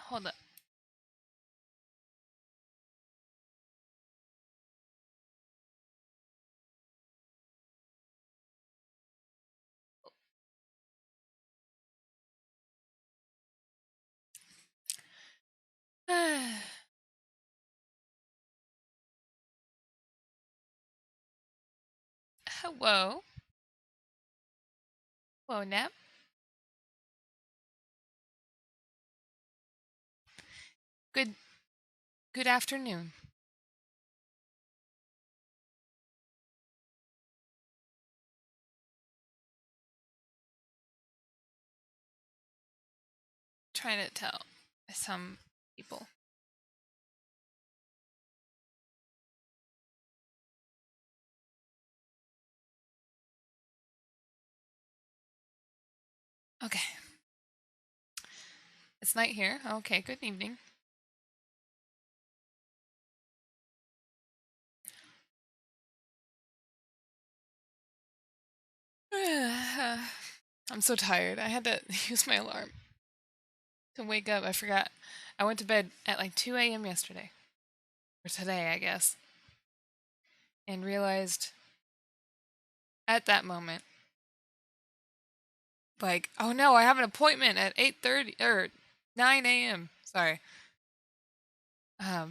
hold up. Hello. Hello, Nap. Good good afternoon. Trying to tell some people. Okay. It's night here. Okay, good evening. I'm so tired. I had to use my alarm to wake up. I forgot. I went to bed at like 2 a.m. yesterday. Or today, I guess. And realized at that moment, like, oh no, I have an appointment at 8:30 or 9 a.m. Sorry.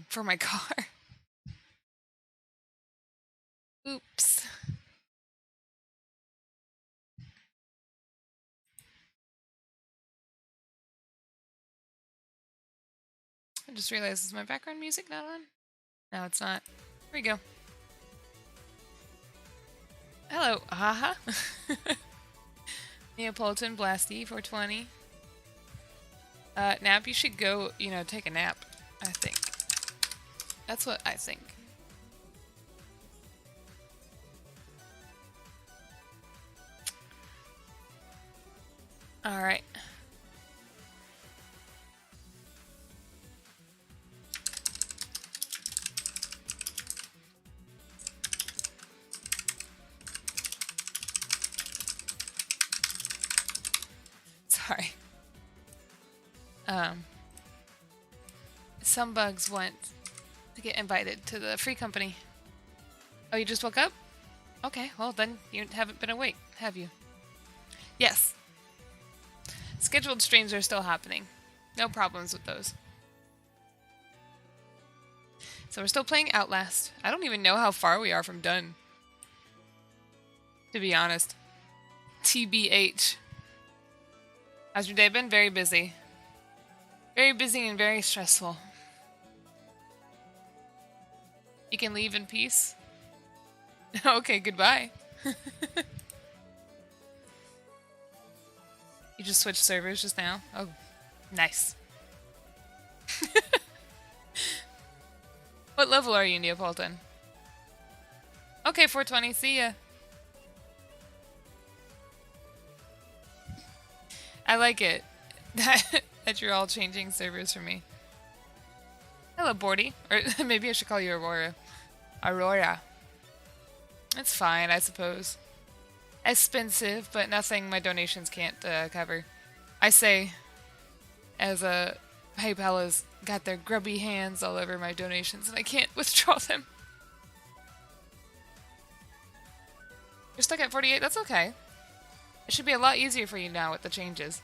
For my car. Oops. I just realized, is my background music not on? No, it's not. Here we go. Hello, haha. Neapolitan Blasty 420. Nap, you should go, take a nap, I think. That's what I think. Alright. Sorry. Some bugs want to get invited to the free company. Oh, you just woke up? Okay, well then you haven't been awake, have you? Yes. Scheduled streams are still happening. No problems with those. So we're still playing Outlast. I don't even know how far we are from done. To be honest. TBH. How's your day been? Very busy. Very busy and very stressful. You can leave in peace. Okay, goodbye. You just switched servers just now? Oh, nice. What level are you, Neapolitan? Okay, 420, see ya. I like it that you're all changing servers for me. Hello, Bordy. Or maybe I should call you Aurora. Aurora. It's fine, I suppose. Expensive, but nothing my donations can't cover. I say, as PayPal has got their grubby hands all over my donations and I can't withdraw them. You're stuck at 48? That's okay. It should be a lot easier for you now with the changes.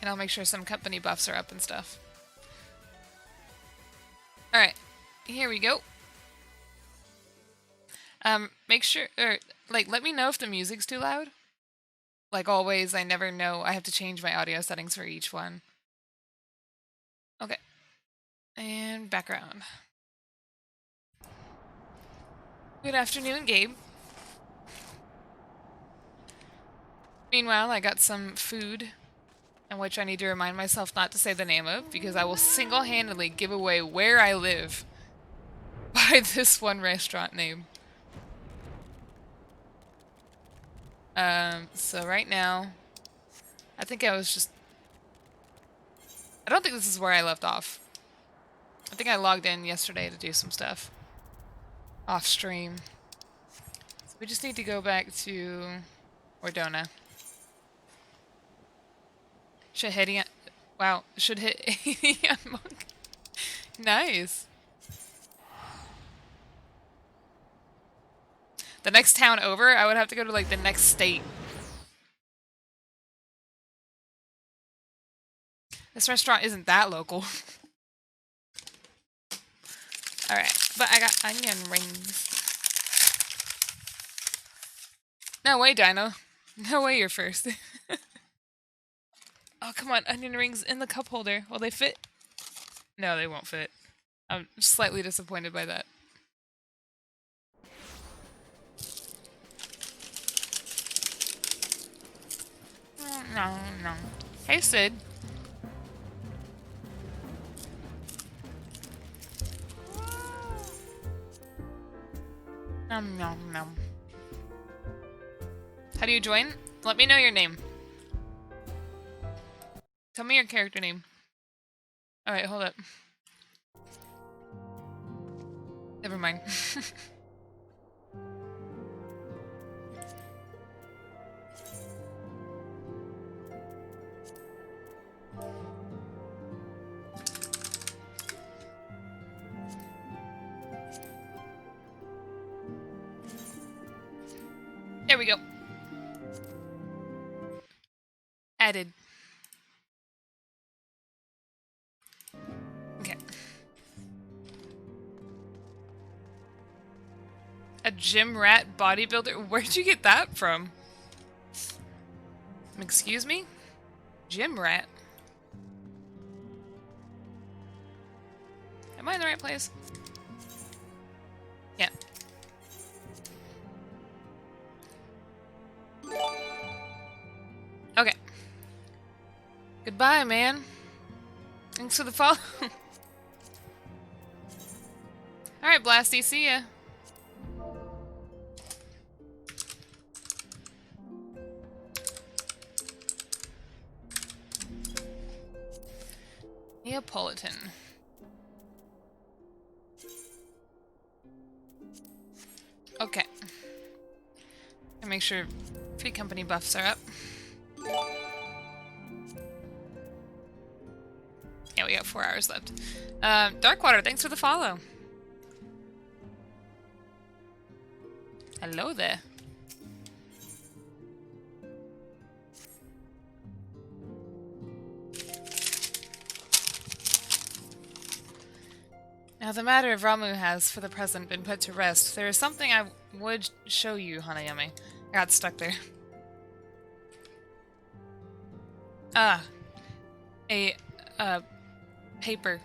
And I'll make sure some company buffs are up and stuff. Alright, here we go. Make sure, let me know if the music's too loud. Like always, I never know. I have to change my audio settings for each one. Okay. And background. Good afternoon, Gabe. Meanwhile, I got some food, in which I need to remind myself not to say the name of, because I will single-handedly give away where I live by this one restaurant name. So right now, I think I don't think this is where I left off. I think I logged in yesterday to do some stuff. Off stream. So we just need to go back to Ordona. Should hit wow, should hit a monk. Nice. The next town over, I would have to go to like the next state. This restaurant isn't that local. Alright, but I got onion rings. No way, Dino. No way you're first. Oh, come on, onion rings in the cup holder. Will they fit? No, they won't fit. I'm slightly disappointed by that. No, no. Hey, Sid. Nom nom nom. How do you join? Let me know your name. Tell me your character name. Alright, hold up. Never mind. There we go. Added. Okay. A gym rat bodybuilder? Where'd you get that from? Excuse me? Gym rat? Am I in the right place? Yeah. Okay. Goodbye, man. Thanks for the follow. Alright, Blasty, see ya. Neapolitan. Okay. And make sure free company buffs are up. Yeah, we got 4 hours left. Darkwater, thanks for the follow. Hello there. Now the matter of Ramu has, for the present, been put to rest. There is something I would show you, Hanayome. I got stuck there. Paper.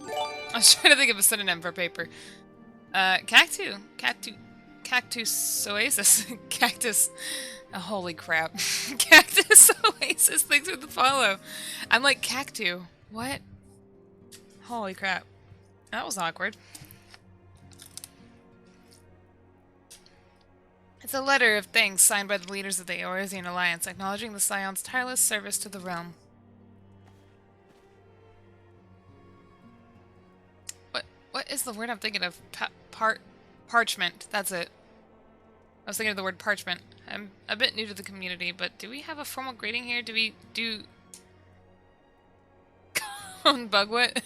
I was trying to think of a synonym for paper. Cactus Oasis. Cactus. Oh, holy crap. Cactus Oasis, thanks for the follow. I'm like, Cactu. What? Holy crap. That was awkward. It's a letter of thanks signed by the leaders of the Eorzean Alliance, acknowledging the Scion's tireless service to the realm. What is the word I'm thinking of? Parchment. That's it. I was thinking of the word parchment. I'm a bit new to the community, but do we have a formal greeting here? Do we do... Bugwit?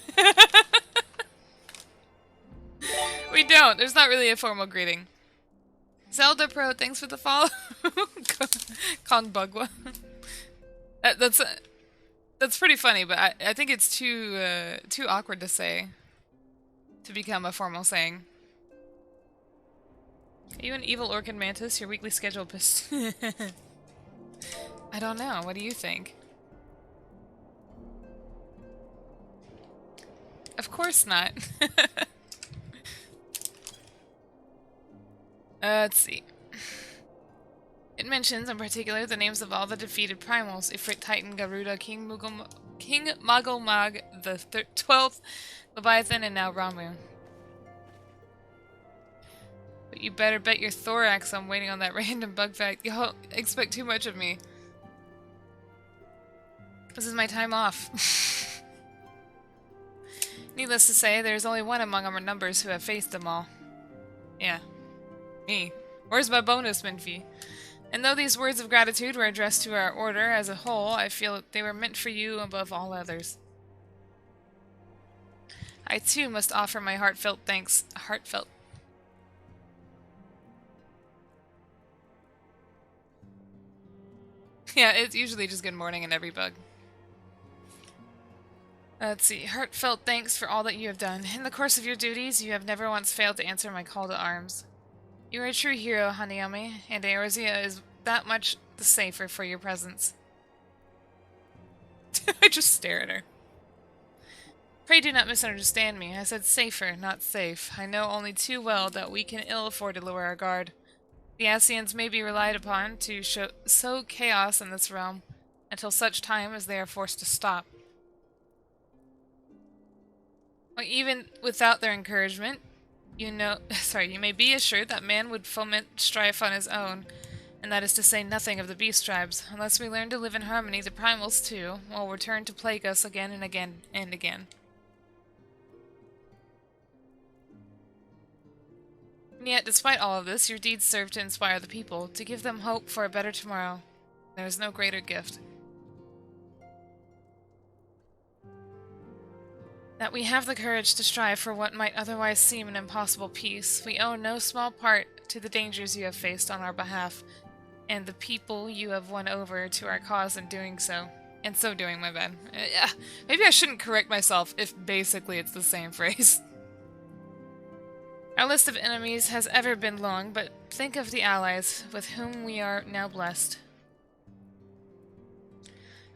We don't. There's not really a formal greeting. Zelda Pro, thanks for the follow. Bugwa. That's pretty funny, but I think it's too awkward to say. To become a formal saying. Are you an evil orchid mantis? Your weekly schedule I don't know. What do you think? Of course not. Let's see. It mentions, in particular, the names of all the defeated primals: Ifrit, Titan, Garuda, King Magomag, the 12th, Leviathan, and now Ramu. But you better bet your thorax I'm waiting on that random bug fact. Y'all expect too much of me. This is my time off. Needless to say, there's only one among our numbers who have faced them all. Yeah. Me. Where's my bonus, Minfie? And though these words of gratitude were addressed to our order as a whole, I feel that they were meant for you above all others. I too must offer my heartfelt thanks. Heartfelt. Yeah, it's usually just good morning in everybug. Let's see. Heartfelt thanks for all that you have done. In the course of your duties, you have never once failed to answer my call to arms. You are a true hero, Hanayome, and Eorzea is that much the safer for your presence. I just stare at her. Pray do not misunderstand me. I said safer, not safe. I know only too well that we can ill afford to lower our guard. The Ascians may be relied upon to sow chaos in this realm until such time as they are forced to stop. Well, even without their encouragement, you may be assured that man would foment strife on his own, and that is to say nothing of the beast tribes. Unless we learn to live in harmony, the primals too will return to plague us again and again and again. And yet, despite all of this, your deeds serve to inspire the people, to give them hope for a better tomorrow. There is no greater gift. That we have the courage to strive for what might otherwise seem an impossible peace. We owe no small part to the dangers you have faced on our behalf, and the people you have won over to our cause in doing so. And so doing, my bad. Maybe I shouldn't correct myself if basically it's the same phrase. Our list of enemies has ever been long, but think of the allies with whom we are now blessed.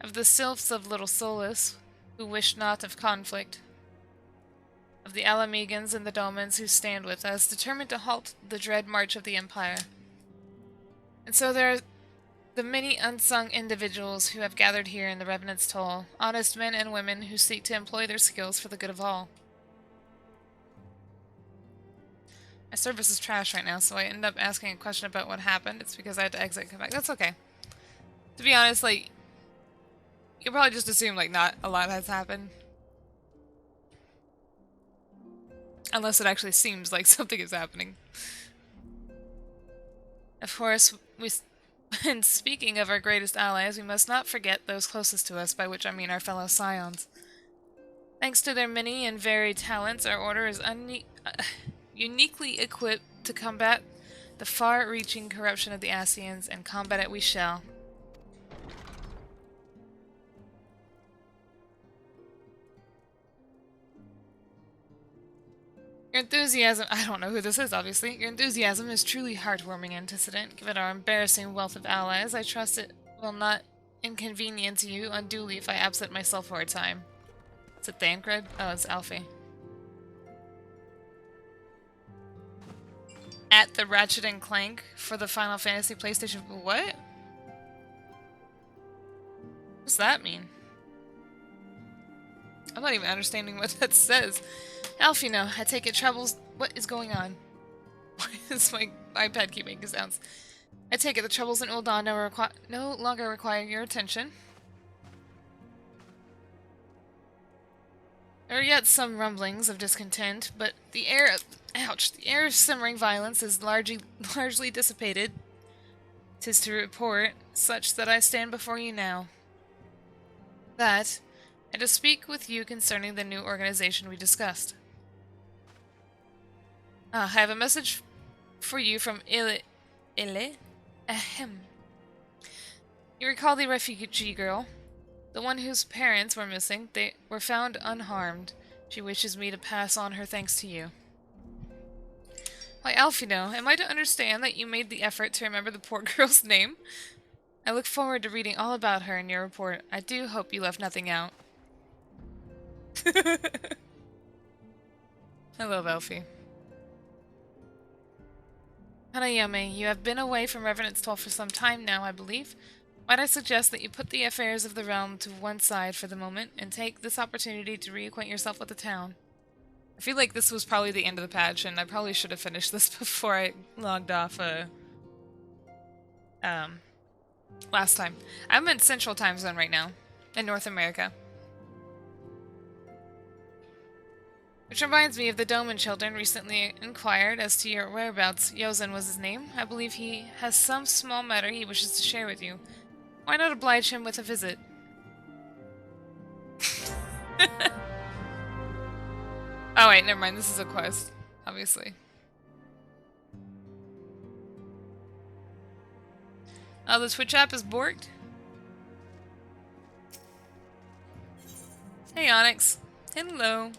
Of the sylphs of Little Solace, who wish not of conflict. Of the Alamegans and the Domans who stand with us, determined to halt the dread march of the Empire. And so there are the many unsung individuals who have gathered here in the Revenant's Toll, honest men and women who seek to employ their skills for the good of all. My service is trash right now, so I end up asking a question about what happened. It's because I had to exit and come back. That's okay. To be honest, like, you can probably just assume, like, not a lot has happened. Unless it actually seems like something is happening. Of course, when speaking of our greatest allies, we must not forget those closest to us, by which I mean our fellow Scions. Thanks to their many and varied talents, our order is uniquely equipped to combat the far-reaching corruption of the Ascians, and combat it we shall. Your enthusiasm— I don't know who this is, obviously. Your enthusiasm is truly heartwarming antecedent. Given our embarrassing wealth of allies, I trust it will not inconvenience you unduly if I absent myself for a time. Is it Thancred? Oh, it's Alfie. At the Ratchet and Clank for the Final Fantasy PlayStation— what? What's that mean? I'm not even understanding what that says. Alfino, I take it troubles— what is going on? Why does my iPad keep making sounds? I take it the troubles in Ul'dah no longer require your attention. There are yet some rumblings of discontent, but the air of simmering violence is largely dissipated. 'Tis to report such that I stand before you now. That, and to speak with you concerning the new organization we discussed. I have a message for you from Ile. Ahem. You recall the refugee girl? The one whose parents were missing. They were found unharmed. She wishes me to pass on her thanks to you. Why, Alfino, am I to understand that you made the effort to remember the poor girl's name? I look forward to reading all about her in your report. I do hope you left nothing out. I love Alfie. Hanayome, you have been away from Revenant's Toll for some time now, I believe. Might I suggest that you put the affairs of the realm to one side for the moment, and take this opportunity to reacquaint yourself with the town? I feel like this was probably the end of the patch, and I probably should have finished this before I logged off, last time. I'm in Central Time Zone right now, in North America. Which reminds me of the Doman children recently inquired as to your whereabouts. Yozen was his name. I believe he has some small matter he wishes to share with you. Why not oblige him with a visit? Oh wait, never mind. This is a quest, obviously. Oh, the Twitch app is borked? Hey, Onyx. Hello.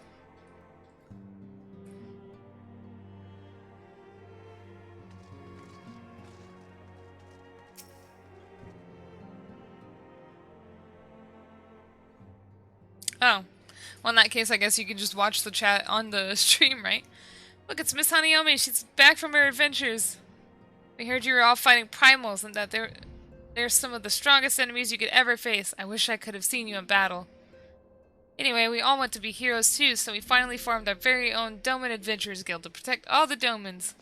Oh. Well, in that case, I guess you could just watch the chat on the stream, right? Look, it's Miss Hanayome. She's back from her adventures. We heard you were all fighting primals and that they're some of the strongest enemies you could ever face. I wish I could have seen you in battle. Anyway, we all want to be heroes too, so we finally formed our very own Doman Adventurers Guild to protect all the Domans.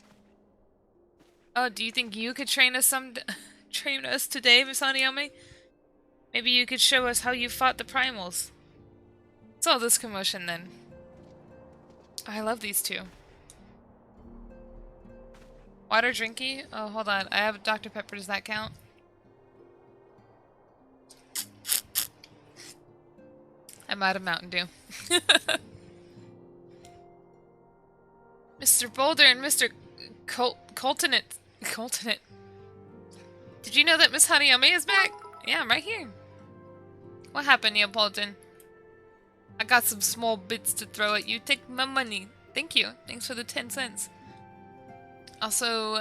Oh, do you think you could train us train us today, Miss Hanayome? Maybe you could show us how you fought the primals. What's all this commotion then? Oh, I love these two. Water drinky? Oh, hold on. I have Dr. Pepper. Does that count? I'm out of Mountain Dew. Mr. Boulder and Mr. Coltonit. Did you know that Miss Hanayome is back? Yeah, I'm right here. What happened, Neapolitan? I got some small bits to throw at you. Take my money. Thank you. Thanks for the 10 cents. Also,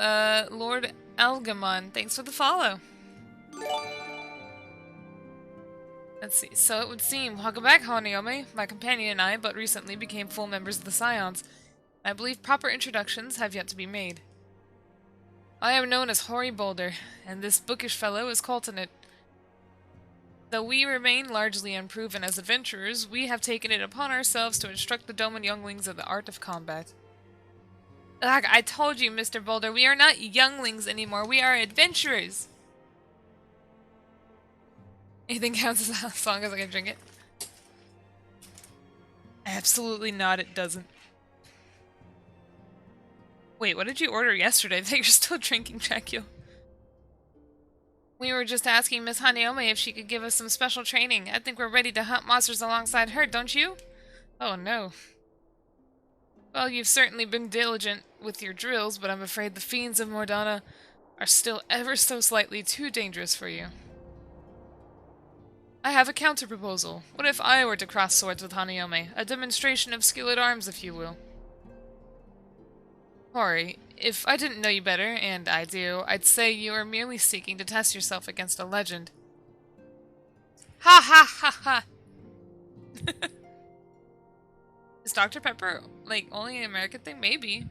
Lord Algamon, thanks for the follow. Let's see. So it would seem, welcome back, Hanayome. My companion and I but recently became full members of the Scions. I believe proper introductions have yet to be made. I am known as Hoary Boulder, and this bookish fellow is Coltonit. Though we remain largely unproven as adventurers, we have taken it upon ourselves to instruct the Doman younglings of the art of combat. Ugh, I told you, Mr. Boulder, we are not younglings anymore. We are adventurers. Anything counts as long as I can drink it? Absolutely not, it doesn't. Wait, what did you order yesterday? I think you're still drinking, Dracula. We were just asking Miss Hanayome if she could give us some special training. I think we're ready to hunt monsters alongside her, don't you? Oh no. Well, you've certainly been diligent with your drills, but I'm afraid the fiends of Mordana are still ever so slightly too dangerous for you. I have a counter-proposal. What if I were to cross swords with Hanayome? A demonstration of skill at arms, if you will. Hori, if I didn't know you better, and I do, I'd say you are merely seeking to test yourself against a legend. Ha ha ha ha! Is Dr. Pepper, like, only an American thing? Maybe.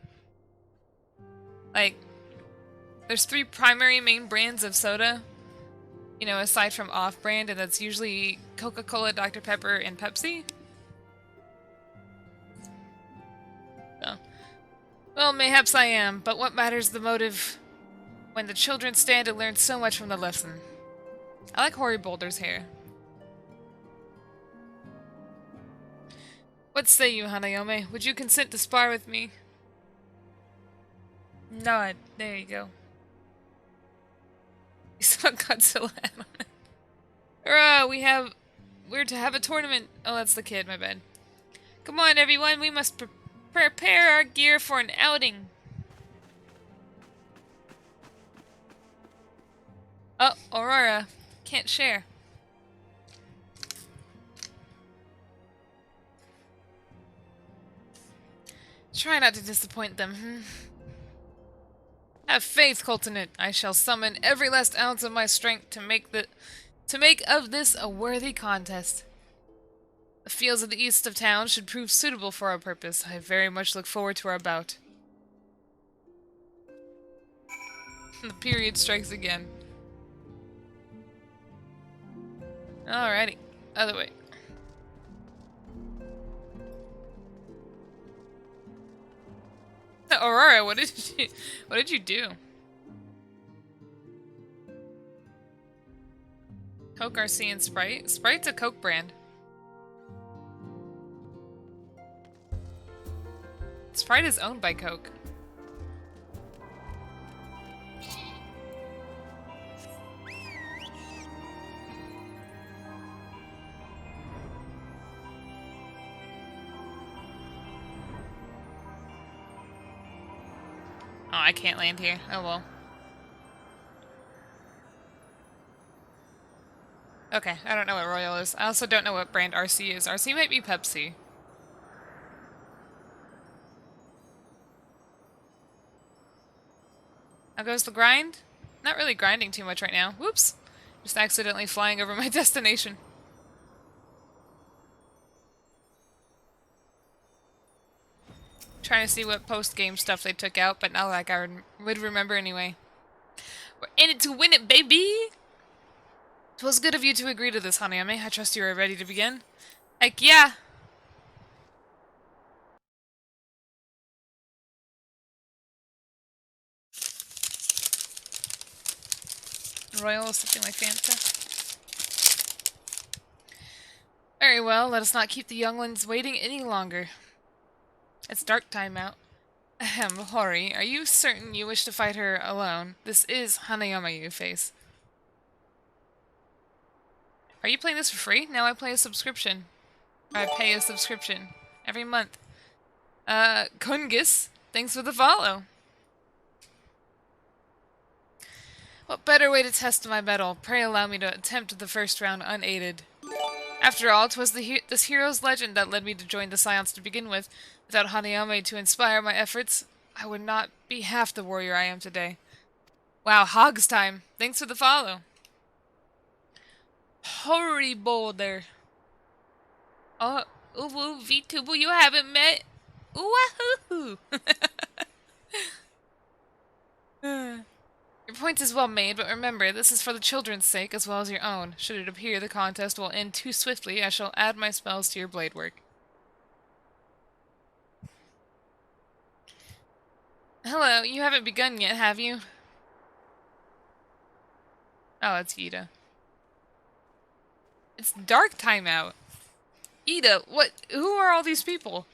Like, there's 3 primary main brands of soda, you know, aside from off-brand, and that's usually Coca-Cola, Dr. Pepper, and Pepsi. So. Well, mayhaps I am, but what matters the motive when the children stand to learn so much from the lesson? I like Hoary Boulder's hair. What say you, Hanayome? Would you consent to spar with me? Nod. There you go. You saw Godzilla anime. Hurrah! We're to have a tournament. Oh, that's the kid, my bad. Come on, everyone, we must prepare our gear for an outing. Oh, Aurora. Can't share. Try not to disappoint them. Have faith, Coltonit. I shall summon every last ounce of my strength to make of this a worthy contest. The fields of the east of town should prove suitable for our purpose. I very much look forward to our bout. The period strikes again. Alrighty. Other way. Aurora, what did you do? Coke RC and Sprite? Sprite's a Coke brand. Sprite is owned by Coke. Oh, I can't land here. Oh well. Okay, I don't know what Royal is. I also don't know what brand RC is. RC might be Pepsi. How goes the grind? Not really grinding too much right now. Whoops! Just accidentally flying over my destination. Trying to see what post-game stuff they took out, but not like I would remember anyway. We're in it to win it, baby! It was good of you to agree to this, Hanayome. I trust you are ready to begin. Heck yeah! Royal is something like Fanta. Very well, let us not keep the younglings waiting any longer. It's dark time out. Ahem, Hori, are you certain you wish to fight her alone? This is Hanayome you face. Are you playing this for free? Now I pay a subscription. I pay a subscription every month. Kungis, thanks for the follow. What better way to test my mettle? Pray allow me to attempt the first round unaided. After all, 'twas this hero's legend that led me to join the Science to begin with. Without Hanayome to inspire my efforts, I would not be half the warrior I am today. Wow, Hogs time. Thanks for the follow. Hori boulder. Oh, ooh, Vtuber you haven't met. Wahoo! Your point is well made, but remember, this is for the children's sake as well as your own. Should it appear the contest will end too swiftly, I shall add my spells to your blade work. Hello, you haven't begun yet, have you? Oh, it's Ida. It's dark time out. Ida, what? Who are all these people?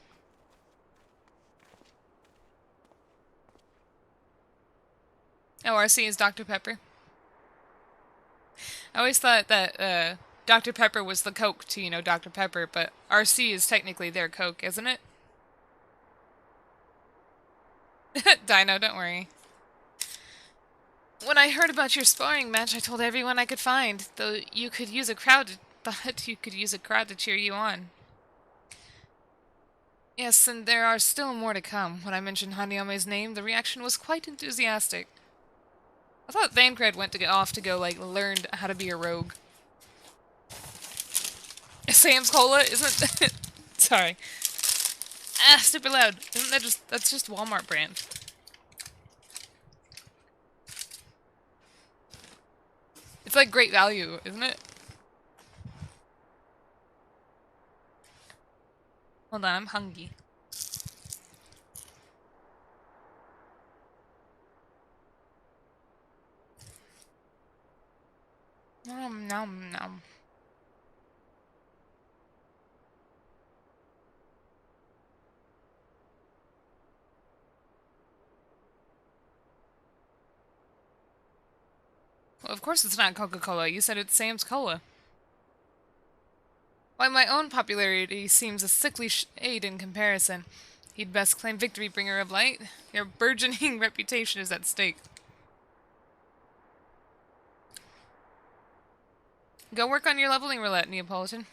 Oh, RC is Dr. Pepper. I always thought that Dr. Pepper was the Coke to, you know, Dr. Pepper, but RC is technically their Coke, isn't it? Dino, don't worry. When I heard about your sparring match, I told everyone I could find, though you could use a crowd to cheer you on. Yes, and there are still more to come. When I mentioned Hanayome's name, the reaction was quite enthusiastic. I thought Thancred went to off to go, like, learn how to be a rogue. Sam's Cola, isn't it? Sorry. Ah, super loud. Isn't that that's just Walmart brand. It's like great value, isn't it? Hold on, I'm hungry. Nom nom nom. Well, of course it's not Coca-Cola. You said it's Sam's Cola. Why, my own popularity seems a sickly shade in comparison. He'd best claim victory, bringer of light. Your burgeoning reputation is at stake. Go work on your leveling roulette, Neapolitan.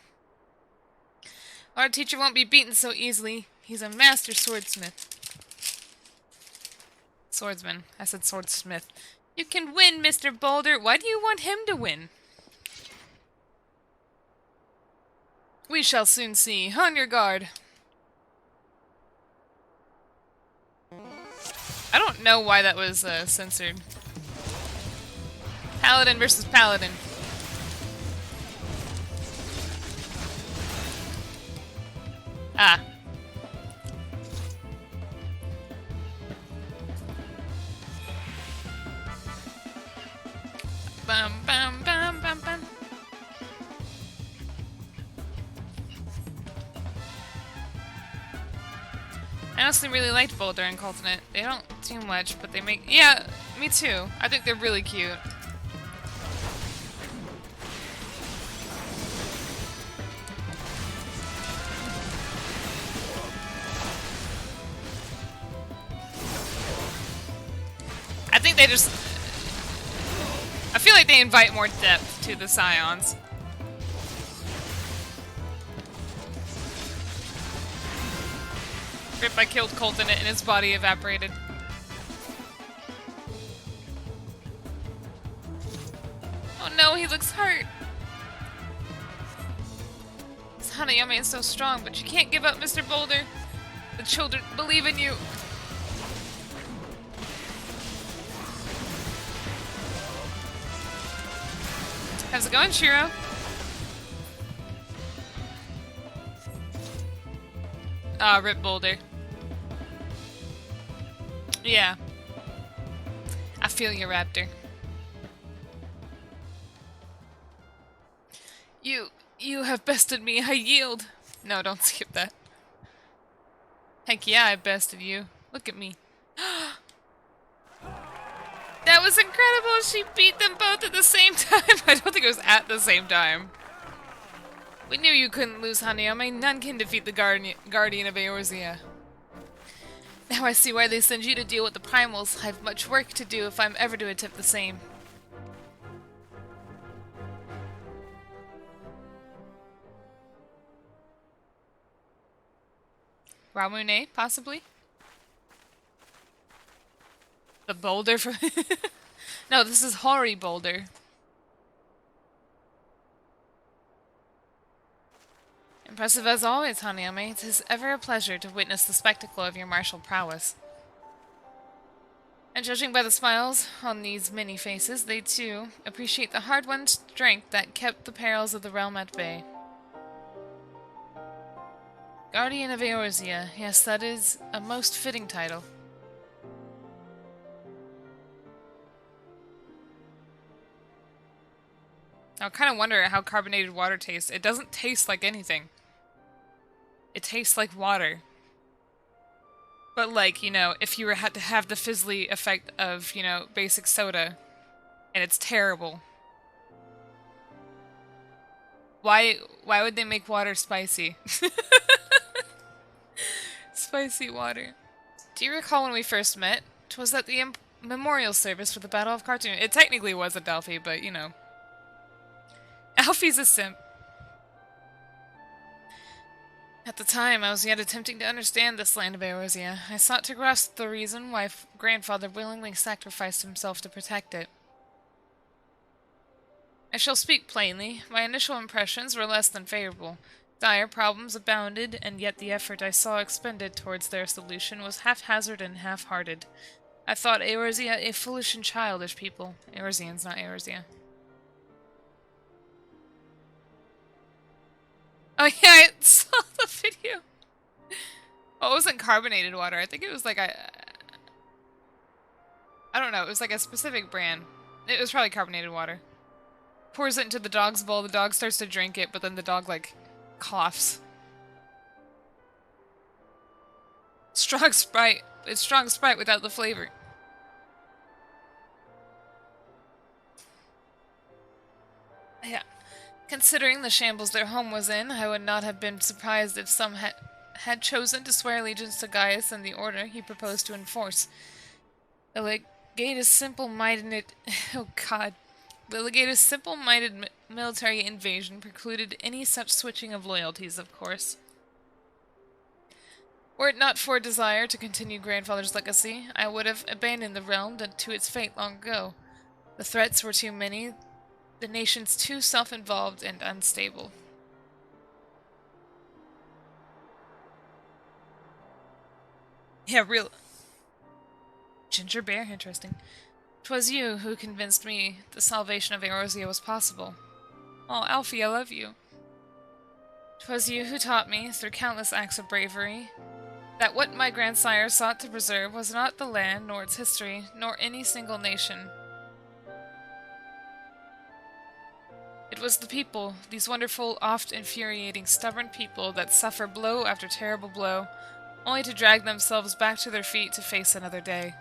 Our teacher won't be beaten so easily. He's a master swordsmith. Swordsman. I said swordsmith. You can win, Mr. Boulder. Why do you want him to win? We shall soon see. On your guard. I don't know why that was censored. Paladin versus Paladin. Ah. Bum, bum, bum, bum, bum. I honestly really liked Boulder and Cultinate. They don't do much, but they make... Yeah, me too. I think they're really cute. I think they just... I feel like they invite more depth to the Scions. Rip, I killed Cultinate and his body evaporated. Oh no, he looks hurt. This Hanayome is so strong, but you can't give up, Mr. Boulder. The children believe in you. How's it going, Shiro? Ah, rip Boulder. Yeah. I feel you, Raptor. You have bested me. I yield. No, don't skip that. Heck yeah, I bested you. Look at me. That was incredible! She beat them both at the same time! I don't think it was at the same time. We knew you couldn't lose, Hanayome. None can defeat the Guardian of Eorzea. Now I see why they send you to deal with the primals. I have much work to do if I'm ever to attempt the same. Ramune, possibly? The boulder from... No, this is Hori Boulder. Impressive as always, Hanayome. It is ever a pleasure to witness the spectacle of your martial prowess. And judging by the smiles on these many faces, they too appreciate the hard-won strength that kept the perils of the realm at bay. Guardian of Eorzea. Yes, that is a most fitting title. I kind of wonder how carbonated water tastes. It doesn't taste like anything. It tastes like water. But like, you know, if you had to have the fizzly effect of, you know, basic soda, and it's terrible. Why would they make water spicy? Spicy water. Do you recall when we first met? 'Twas at the memorial service for the Battle of Khartoum. It technically was at Delphi, but, you know. Alfie's a simp. At the time, I was yet attempting to understand this land of Eorzea. I sought to grasp the reason why grandfather willingly sacrificed himself to protect it. I shall speak plainly. My initial impressions were less than favorable. Dire problems abounded, and yet the effort I saw expended towards their solution was haphazard and half-hearted. I thought Eorzea a foolish and childish people. Eorzeans, not Eorzea. Oh yeah, I saw the video. Oh, it wasn't carbonated water. I think it was like I don't know. It was like a specific brand. It was probably carbonated water. Pours it into the dog's bowl. The dog starts to drink it, but then the dog like coughs. Strong Sprite. It's strong Sprite without the flavor. Yeah. Considering the shambles their home was in, I would not have been surprised if some had chosen to swear allegiance to Gaius and the order he proposed to enforce. The legate is simple-minded... Oh god. The legate's simple-minded military invasion precluded any such switching of loyalties, of course. Were it not for a desire to continue grandfather's legacy, I would have abandoned the realm to its fate long ago. The threats were too many, the nation's too self-involved and unstable. Yeah, real... Ginger bear? Interesting. 'Twas you who convinced me the salvation of Eorzea was possible. Oh, Alfie, I love you. 'Twas you who taught me, through countless acts of bravery, that what my grandsire sought to preserve was not the land, nor its history, nor any single nation. It was the people, these wonderful, oft infuriating, stubborn people that suffer blow after terrible blow, only to drag themselves back to their feet to face another day.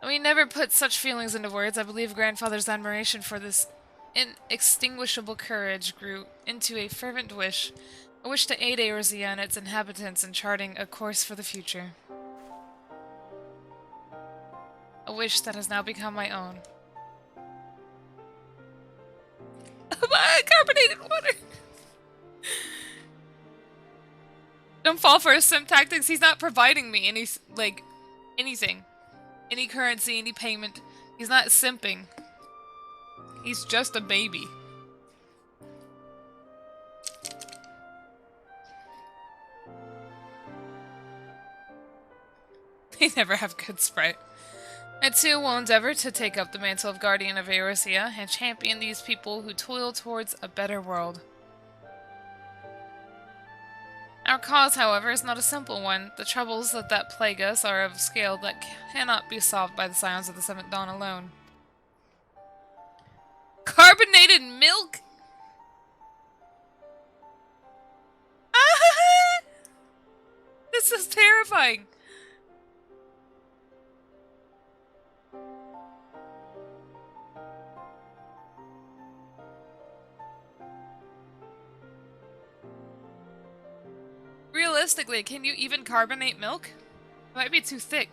We never put such feelings into words. I believe grandfather's admiration for this inextinguishable courage grew into a fervent wish, a wish to aid Eorzea and its inhabitants in charting a course for the future. A wish that has now become my own. Carbonated water! Don't fall for his sim tactics. He's not providing me any, like, anything. Any currency, any payment. He's not simping. He's just a baby. They never have good sprite. I too will endeavor to take up the mantle of Guardian of Eorzea and champion these people who toil towards a better world. Our cause, however, is not a simple one. The troubles that plague us are of a scale that cannot be solved by the Scions of the Seventh Dawn alone. Carbonated milk? Ah! This is terrifying. Realistically, can you even carbonate milk? It might be too thick.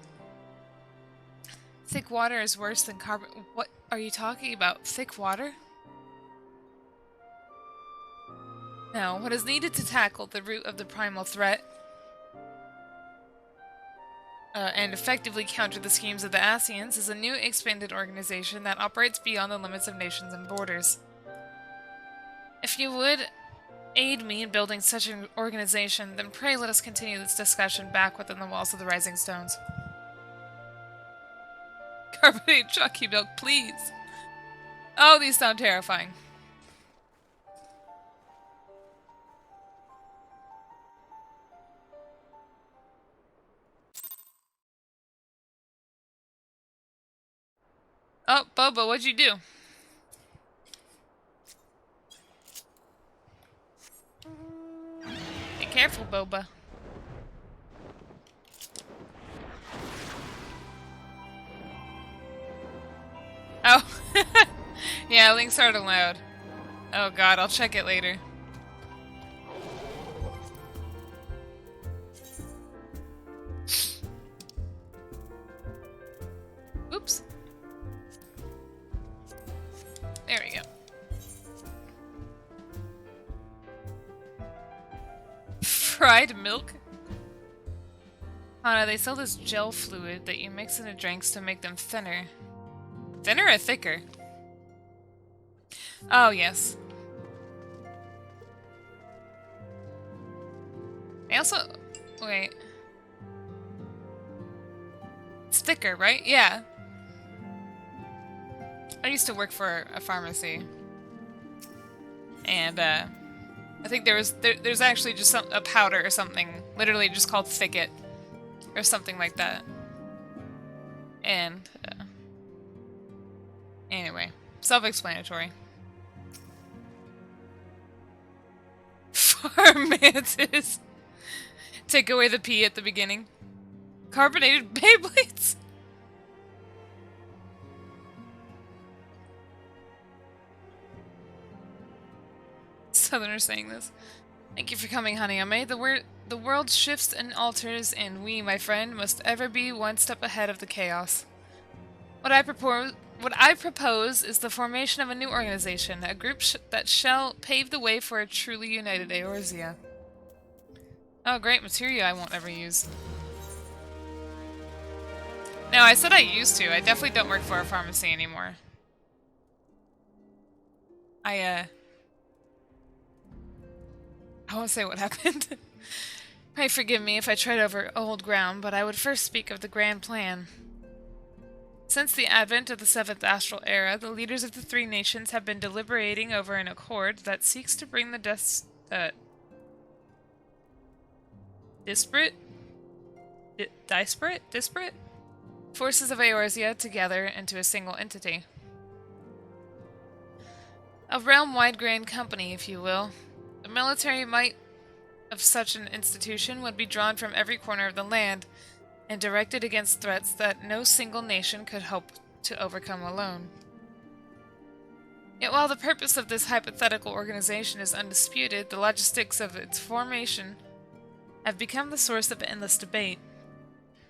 Thick water is worse than carbon. What are you talking about? Thick water? No, what is needed to tackle the root of the primal threat and effectively counter the schemes of the Ascians is a new expanded organization that operates beyond the limits of nations and borders. If you would aid me in building such an organization, then pray let us continue this discussion back within the walls of the Rising Stones. Carbonated chalky milk, please. Oh, these sound terrifying. Oh, Boba, what'd you do? Be careful, Boba. Oh. Yeah, links aren't allowed. Oh god, I'll check it later. Oops. There we go. Fried milk? Hana, they sell this gel fluid that you mix into drinks to make them thinner. Thinner or thicker? Oh, yes. I also... Wait. It's thicker, right? Yeah. I used to work for a pharmacy. And, I think there's actually just a powder or something, literally just called Thicket, or something like that. And, anyway, self-explanatory. Farm mantis. Take away the P at the beginning. Carbonated Beyblades. Southerner saying this. Thank you for coming, Hanayome. The world shifts and alters, and we, my friend, must ever be one step ahead of the chaos. What I propose is the formation of a new organization, a group that shall pave the way for a truly united Eorzea. Oh, great material I won't ever use. No, I said I used to. I definitely don't work for a pharmacy anymore. I won't say what happened. Pray forgive me if I tread over old ground, but I would first speak of the grand plan. Since the advent of the 7th Astral Era, the leaders of the three nations have been deliberating over an accord that seeks to bring the disparate forces of Eorzea together into a single entity. A realm-wide grand company, if you will. The military might of such an institution would be drawn from every corner of the land and directed against threats that no single nation could hope to overcome alone. Yet while the purpose of this hypothetical organization is undisputed, the logistics of its formation have become the source of endless debate.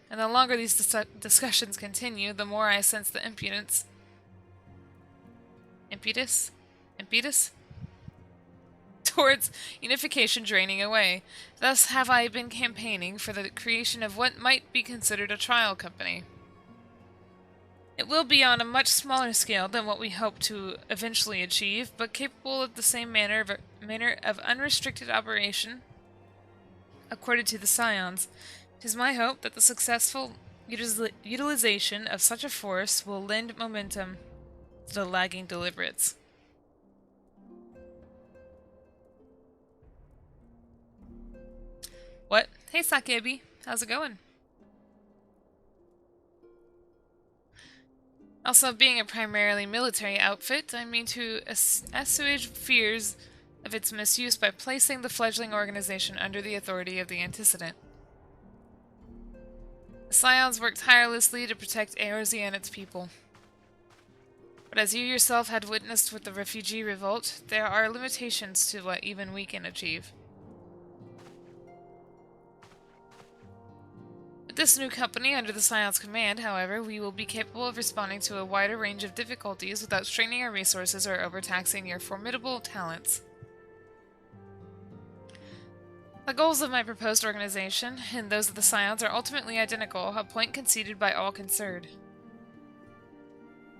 And the longer these discussions continue, the more I sense the impetus towards unification draining away. Thus have I been campaigning for the creation of what might be considered a trial company. It will be on a much smaller scale than what we hope to eventually achieve, but capable of the same manner of unrestricted operation accorded to the Scions. It is my hope that the successful utilization of such a force will lend momentum to the lagging deliberates. What? Hey Sakebi, how's it going? Also, being a primarily military outfit, I mean to assuage fears of its misuse by placing the fledgling organization under the authority of the antecedent. The Scions work tirelessly to protect Eorzea and its people. But as you yourself had witnessed with the refugee revolt, there are limitations to what even we can achieve. With this new company under the Scion's command, however, we will be capable of responding to a wider range of difficulties without straining our resources or overtaxing your formidable talents. The goals of my proposed organization, and those of the Scions, are ultimately identical, a point conceded by all concerned.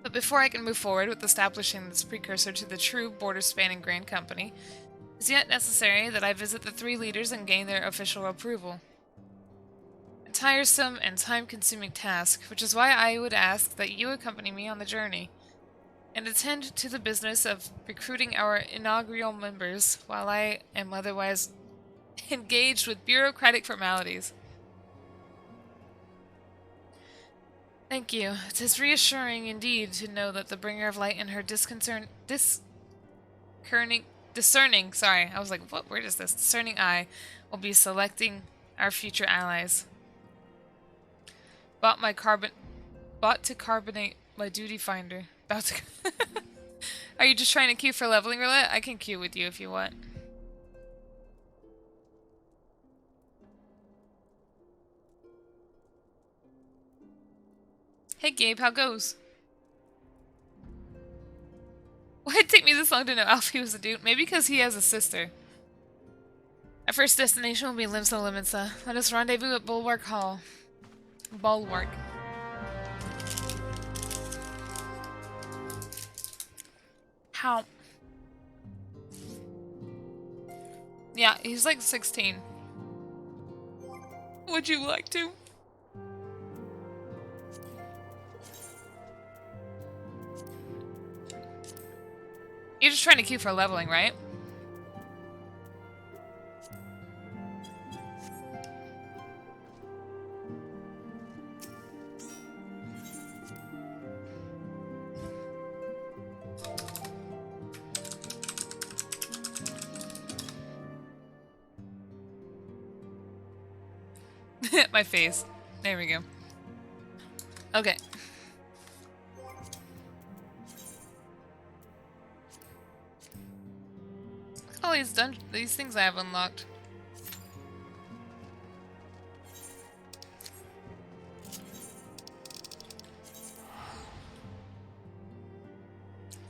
But before I can move forward with establishing this precursor to the true border-spanning Grand Company, it is yet necessary that I visit the three leaders and gain their official approval. A tiresome and time-consuming task, which is why I would ask that you accompany me on the journey, and attend to the business of recruiting our inaugural members while I am otherwise engaged with bureaucratic formalities. Thank you. It is reassuring indeed to know that the bringer of light and her discerning eye will be selecting our future allies. Bought to carbonate my duty finder. Are you just trying to queue for leveling roulette? I can queue with you if you want. Hey Gabe, how goes? Why did it take me this long to know Alfie was a dude? Maybe because he has a sister. Our first destination will be Limsa Limitsa. Let us rendezvous at Bulwark Hall. Bulwark. How? Yeah, he's like 16. Would you like to? You're just trying to queue for leveling, right? My face. There we go. Okay. All these things I have unlocked.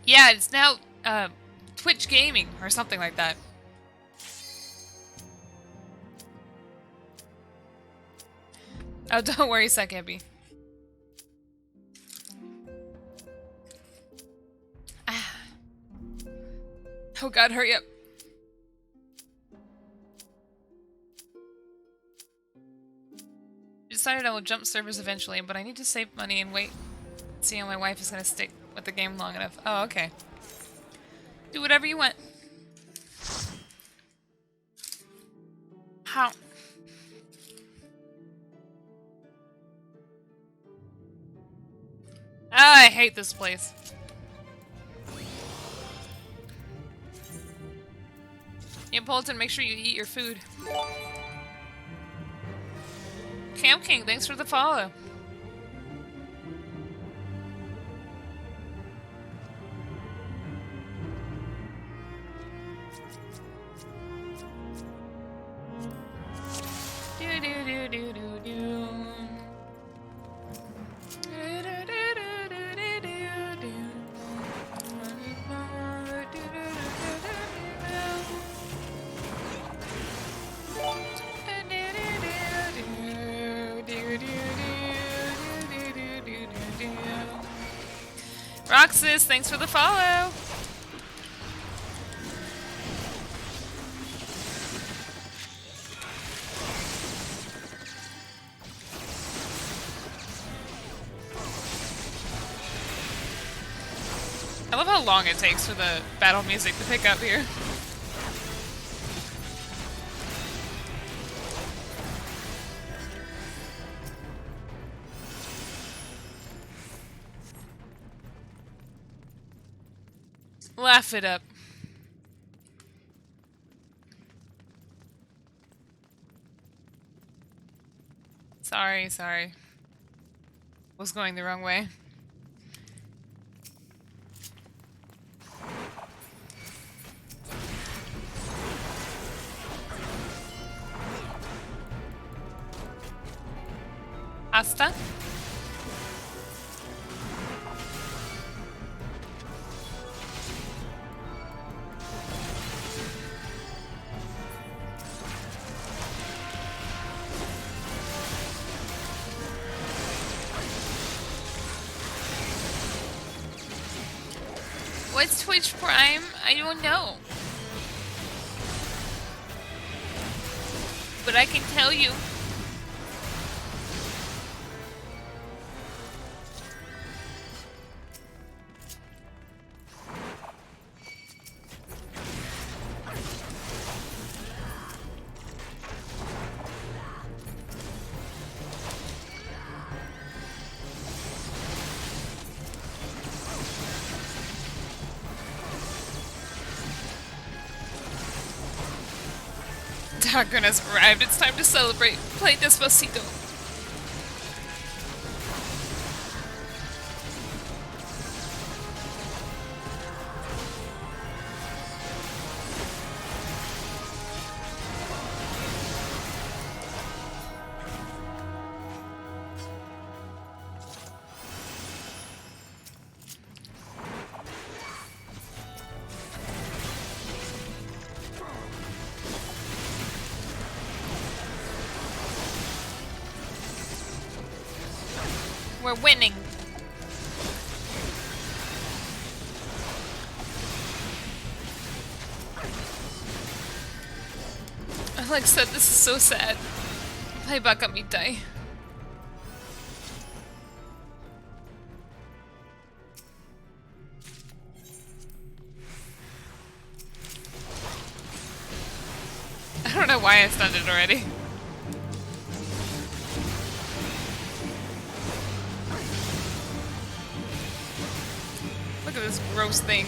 Yeah, it's now Twitch Gaming or something like that. Oh, don't worry, Sakebi. Oh god, hurry up. I decided I will jump servers eventually, but I need to save money and wait. See how my wife is going to stick with the game long enough. Oh, okay. Do whatever you want. How? Ah, I hate this place. Neapolitan, make sure you eat your food. Cam King, thanks for the follow. Roxas, thanks for the follow. I love how long it takes for the battle music to pick up here. Laugh it up. Sorry. Was going the wrong way. Asta? What's Twitch Prime? I don't know. But I can tell you. Darkon has arrived. It's time to celebrate. Play Despacito. We're winning. Like I said, this is so sad. Play back at midday. I don't know why I stunned it already. Look at this gross thing.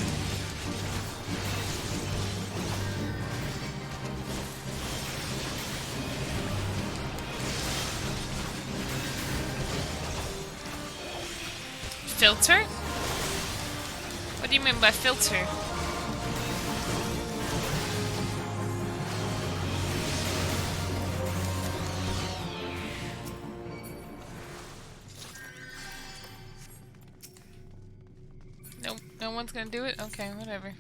Filter? What do you mean by filter? No one's gonna do it? Okay, whatever.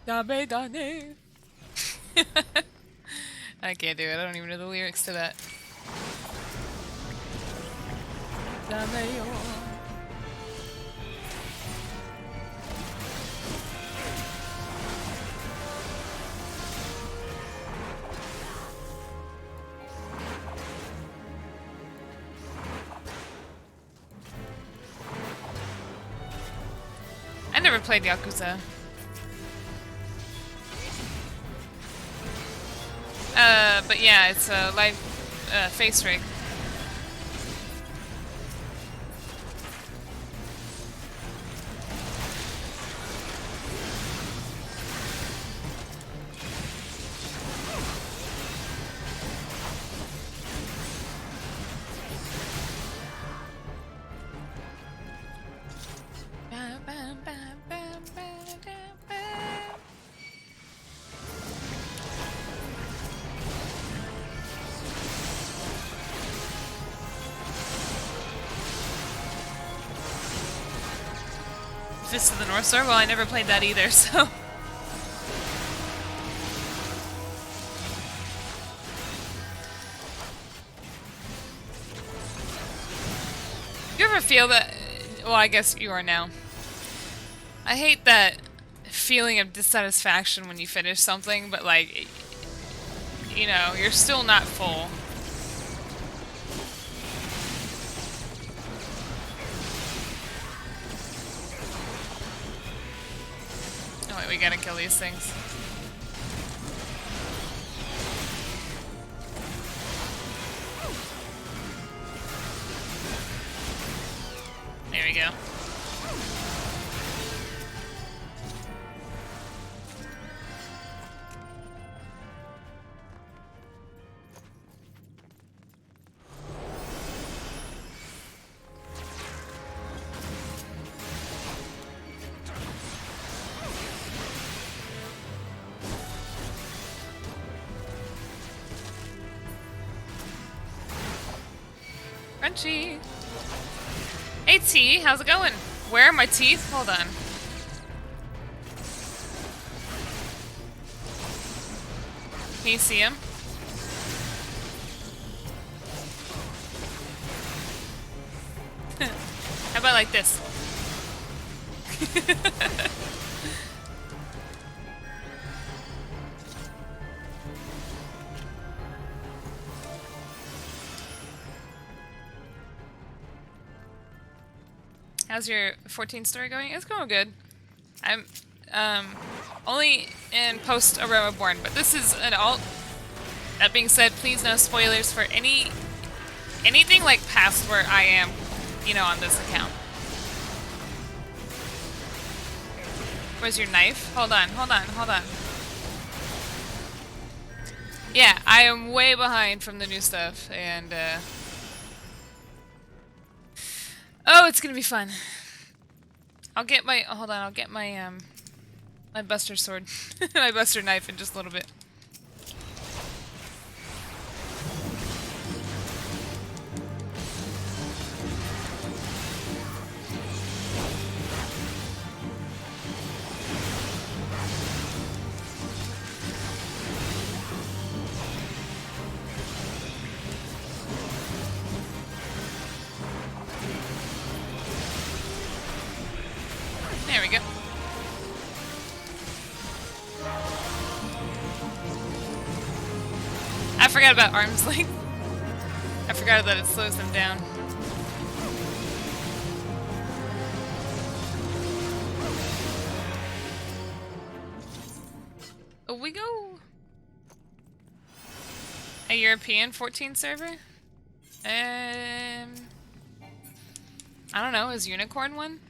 Dabe dane. I can't do it. I don't even know the lyrics to that. Dame yo. I never played Yakuza. But yeah, it's a live face rig. Fist of the North Star? Well, I never played that either, so... You ever feel that... Well, I guess you are now. I hate that feeling of dissatisfaction when you finish something, but like... You know, you're still not full. Oh wait, we gotta kill these things. There we go. Crunchy. Hey T, how's it going? Where are my teeth? Hold on. Can you see him? How about like this? How's your 14 story going? It's going good. I'm only in post REBORN, but this is an alt. That being said, please no spoilers for anything like past where I am, you know, on this account. Where's your knife? Hold on, hold on, hold on. Yeah, I am way behind from the new stuff, and oh, it's gonna be fun. I'll get my hold on. I'll get my my buster sword, my buster knife in just a little bit. There we go. I forgot about arm's length. I forgot that it slows them down. Oh, we go. A European 14 server? I don't know, is Unicorn one?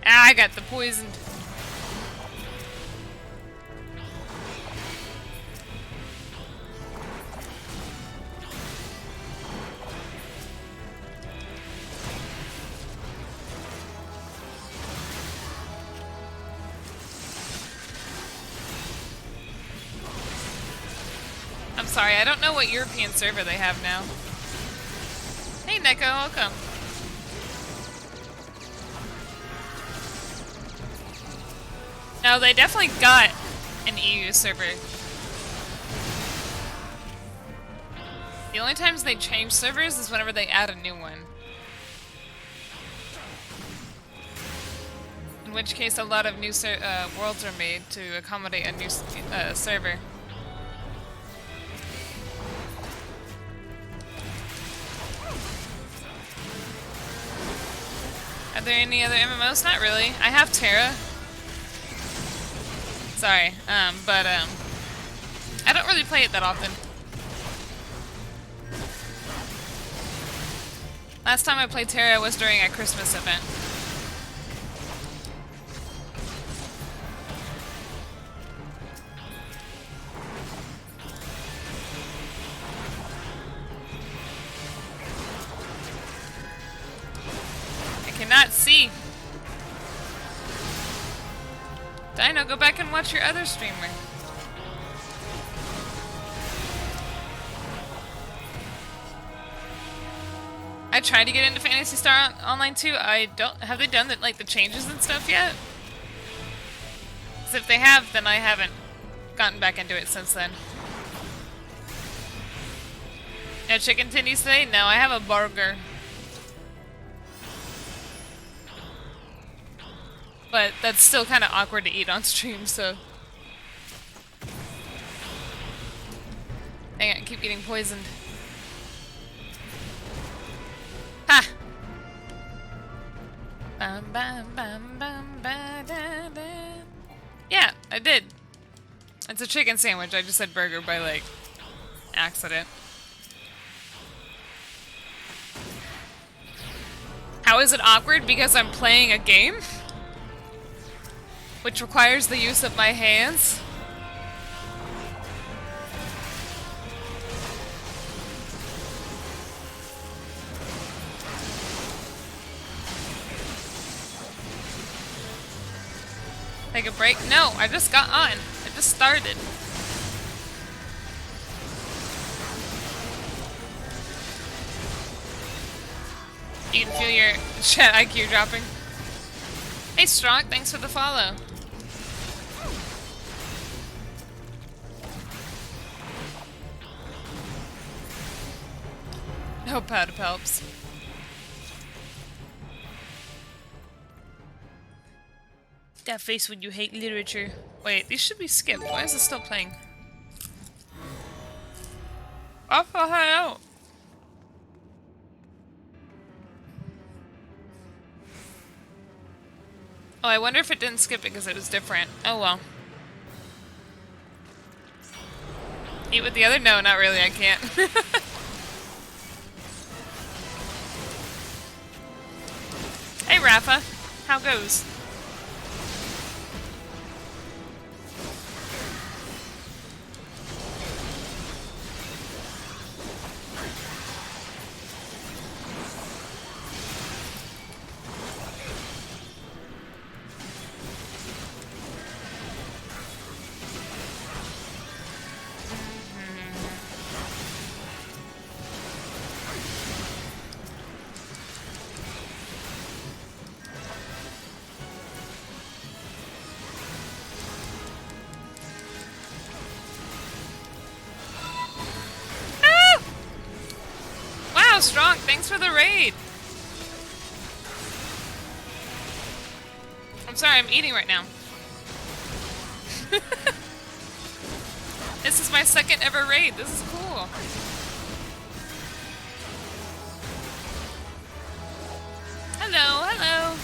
Ah, I got the poisoned. I'm sorry, I don't know what European server they have now. Hey Neko, welcome. No, they definitely got an EU server. The only times they change servers is whenever they add a new one. In which case, a lot of new worlds are made to accommodate a new server. Are there any other MMOs? Not really. I have Terra. Sorry, but I don't really play it that often. Last time I played Terra was during a Christmas event. I cannot see. Dino, go back and watch your other streamer. trying to get into Phantasy Star Online 2. I don't... Have they done like the changes and stuff yet? Because if they have, then I haven't gotten back into it since then. No chicken tendies today? No, I have a burger. But that's still kind of awkward to eat on stream, so... Dang it, I keep getting poisoned. Ha! Bam, bam, bam, bam, ba, da, da. Yeah, I did. It's a chicken sandwich. I just said burger by, like, accident. How is it awkward? Because I'm playing a game? Which requires the use of my hands? Take a break? No, I just got on. I just started. You can feel your chat IQ dropping. Hey Strong, thanks for the follow. No pad helps. That face when you hate literature. Wait, these should be skipped. Why is it still playing? What the hell? Oh, I wonder if it didn't skip because it was different. Oh well. Eat with the other? No, not really. I can't. Hey Rafa, how goes? Strong, thanks for the raid. I'm sorry, I'm eating right now. This is my second ever raid. This is cool. Hello, hello.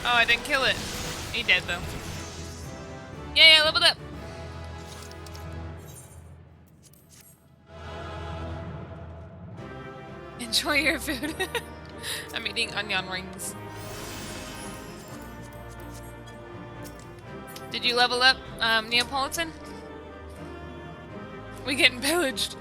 Oh, I didn't kill it. He dead though. Yeah, leveled up. Enjoy your food. I'm eating onion rings. Did you level up, Neapolitan? We getting pillaged.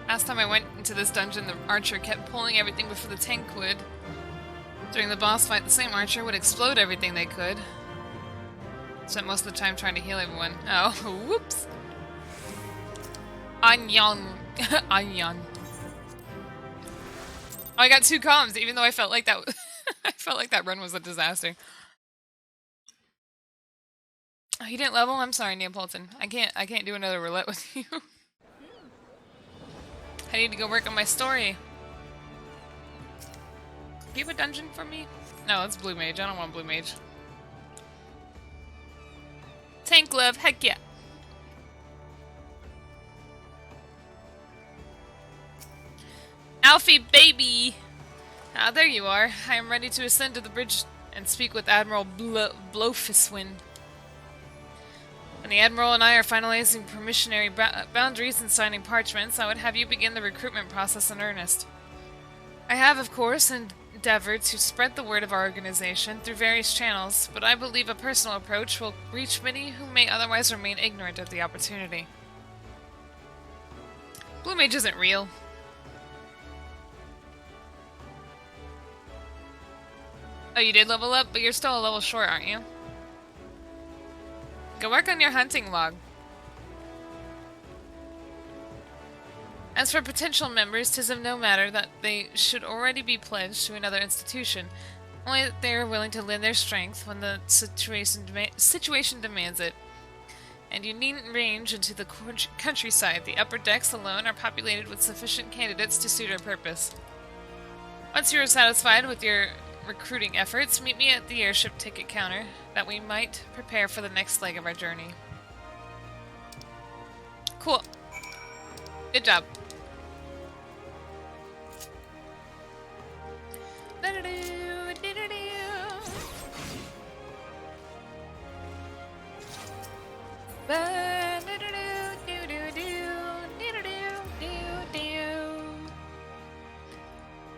Last time I went into this dungeon, the archer kept pulling everything before the tank would. During the boss fight, the same archer would explode everything they could. Spent most of the time trying to heal everyone. Oh, whoops. Onion. Onion. Oh, I got 2 comms, even though I felt like that I felt like that run was a disaster. Oh, you didn't level? I'm sorry, Neapolitan. I can't do another roulette with you. I need to go work on my story. Do you have a dungeon for me? No, it's Blue Mage. I don't want Blue Mage. Tank love, heck yeah. Alfie baby! Ah, there you are. I am ready to ascend to the bridge and speak with Admiral Blofiswind. When the Admiral and I are finalizing permissionary boundaries and signing parchments, I would have you begin the recruitment process in earnest. I have, of course, endeavored to spread the word of our organization through various channels, but I believe a personal approach will reach many who may otherwise remain ignorant of the opportunity. Blue Mage isn't real. Oh, you did level up, but you're still a level short, aren't you? Go work on your hunting log. As for potential members, 'tis of no matter that they should already be pledged to another institution, only that they are willing to lend their strength when the situation demands it. And you needn't range into the countryside. The upper decks alone are populated with sufficient candidates to suit our purpose. Once you are satisfied with your recruiting efforts, meet me at the airship ticket counter, that we might prepare for the next leg of our journey. Cool. Good job.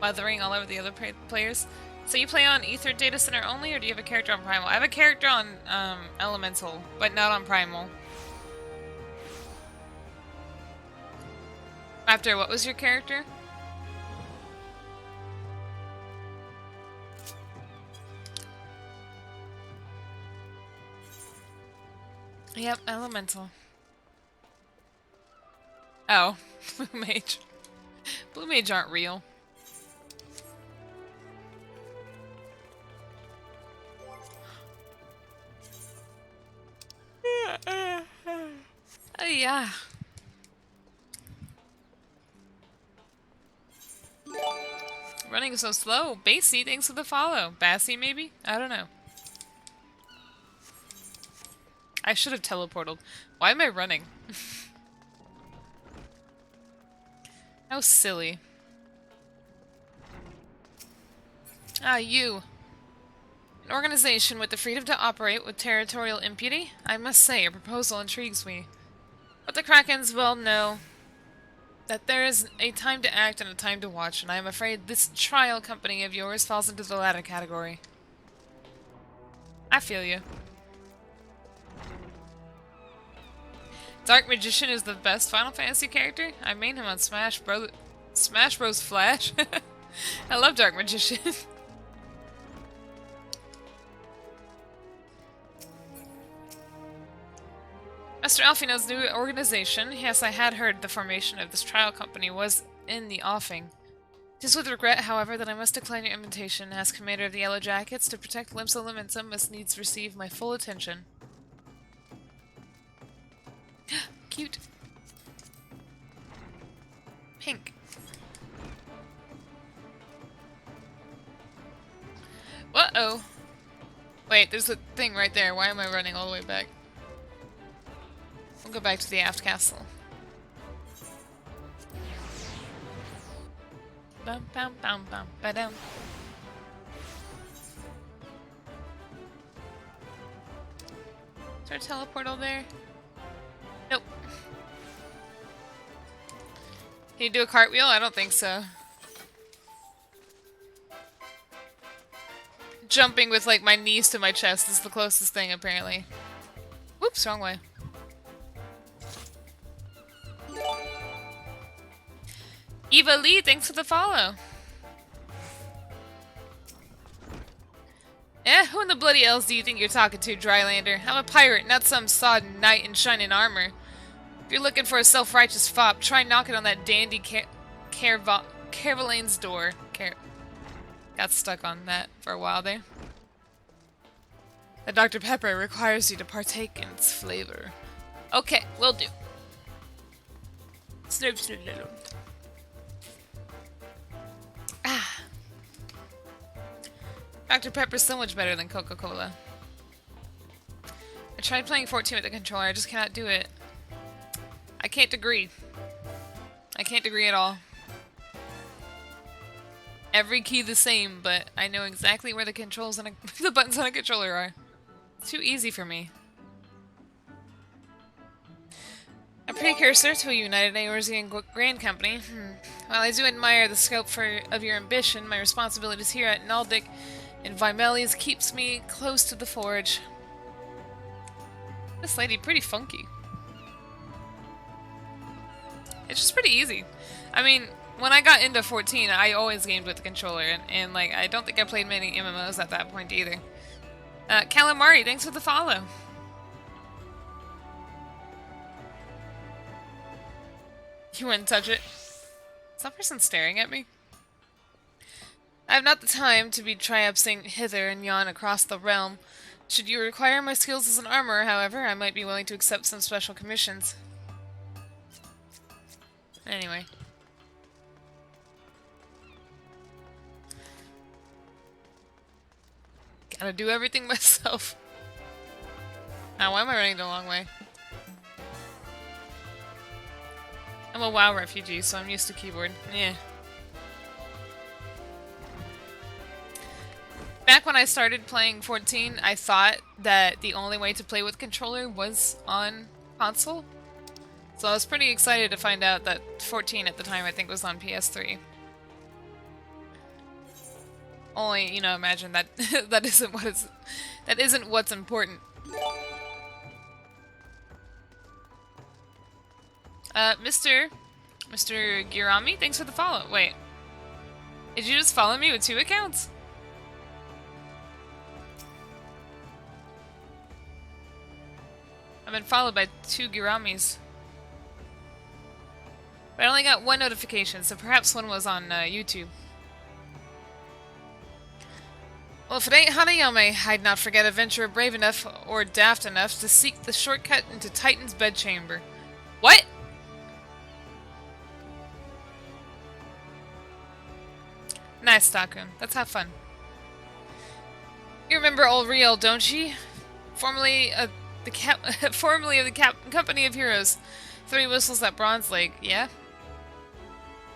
Weathering all over the other players. So you play on Ether Data Center only, or do you have a character on Primal? I have a character on Elemental, but not on Primal. After, what was your character? Yep, Elemental. Oh, Blue Mage. Blue Mage aren't real. Oh yeah. Running so slow. Basie, thanks for the follow. Bassy, maybe? I don't know. I should have teleported. Why am I running? How silly. Ah, you. An organization with the freedom to operate with territorial impunity? I must say, your proposal intrigues me. But the Krakens well know that there is a time to act and a time to watch, and I am afraid this trial company of yours falls into the latter category. I feel you. Dark Magician is the best Final Fantasy character? I main him on Smash Bros. Flash. I love Dark Magician. Master Alfino's new organization. Yes, I had heard the formation of this trial company was in the offing. It is with regret, however, that I must decline your invitation. As commander of the Yellow Jackets, to protect Limsa Limensa must needs receive my full attention. Cute. Pink. Uh-oh. Wait, there's a thing right there. Why am I running all the way back? We'll go back to the aft castle. Bum bum bum bum ba-dum. Is there a teleportal there? Nope. Can you do a cartwheel? I don't think so. Jumping with like my knees to my chest is the closest thing apparently. Whoops, wrong way. Eva Lee, thanks for the follow. Eh, who in the bloody elves do you think you're talking to, Drylander? I'm a pirate, not some sodden knight in shining armor. If you're looking for a self-righteous fop, try knocking on that dandy Carvalane's door. Got stuck on that for a while there. The Dr. Pepper requires you to partake in its flavor. Okay, will do. Snoop, snoop, snoop. Ah. Dr. Pepper's so much better than Coca-Cola. I tried playing 14 with the controller, I just cannot do it. I can't agree. I can't agree at all. Every key the same, but I know exactly where the controls on the buttons on a controller are. It's too easy for me. A precursor to a United Eorzean Grand Company. While I do admire the scope of your ambition, my responsibilities here at Naldic and Vimeli's keeps me close to the forge. This lady pretty funky. It's just pretty easy. I mean, when I got into 14, I always gamed with the controller, and like, I don't think I played many MMOs at that point either. Calamari, thanks for the follow. You wouldn't touch it. Is that person staring at me? I have not the time to be triumphing hither and yon across the realm. Should you require my skills as an armorer, however, I might be willing to accept some special commissions. Anyway. Gotta do everything myself. Now, why am I running the long way? I'm a WoW refugee, so I'm used to keyboard. Yeah. Back when I started playing 14, I thought that the only way to play with controller was on console. So I was pretty excited to find out that 14 at the time I think was on PS3. Only, you know, imagine that that isn't what's important. Mr. Girami, thanks for the follow. Wait. Did you just follow me with 2 accounts? I've been followed by 2 Giramis. But I only got 1 notification, so perhaps one was on YouTube. Well, if it ain't Hanayome, I'd not forget a venturer brave enough or daft enough to seek the shortcut into Titan's bedchamber. What? Nice, Takun. Let's have fun. You remember old Riel, don't ye? Formerly of the Company of Heroes. 3 whistles at Bronze Lake, yeah?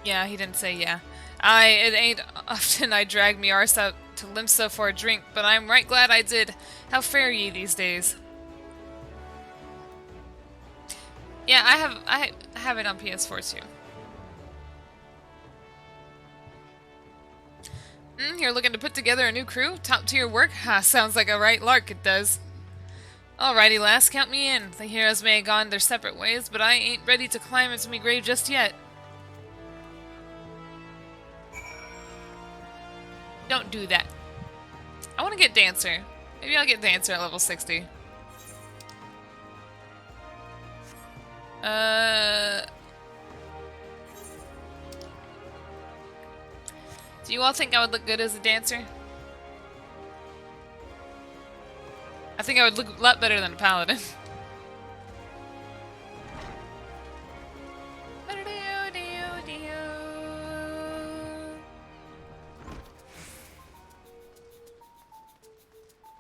Yeah, he didn't say yeah. It ain't often I drag me arse out to Limsa for a drink, but I'm right glad I did. How fare ye these days? Yeah, I have it on PS4 too. You're looking to put together a new crew? Top tier work? Ha, sounds like a right lark, it does. Alrighty, lass, count me in. The heroes may have gone their separate ways, but I ain't ready to climb into me grave just yet. Don't do that. I want to get Dancer. Maybe I'll get Dancer at level 60. Do you all think I would look good as a Dancer? I think I would look a lot better than a Paladin.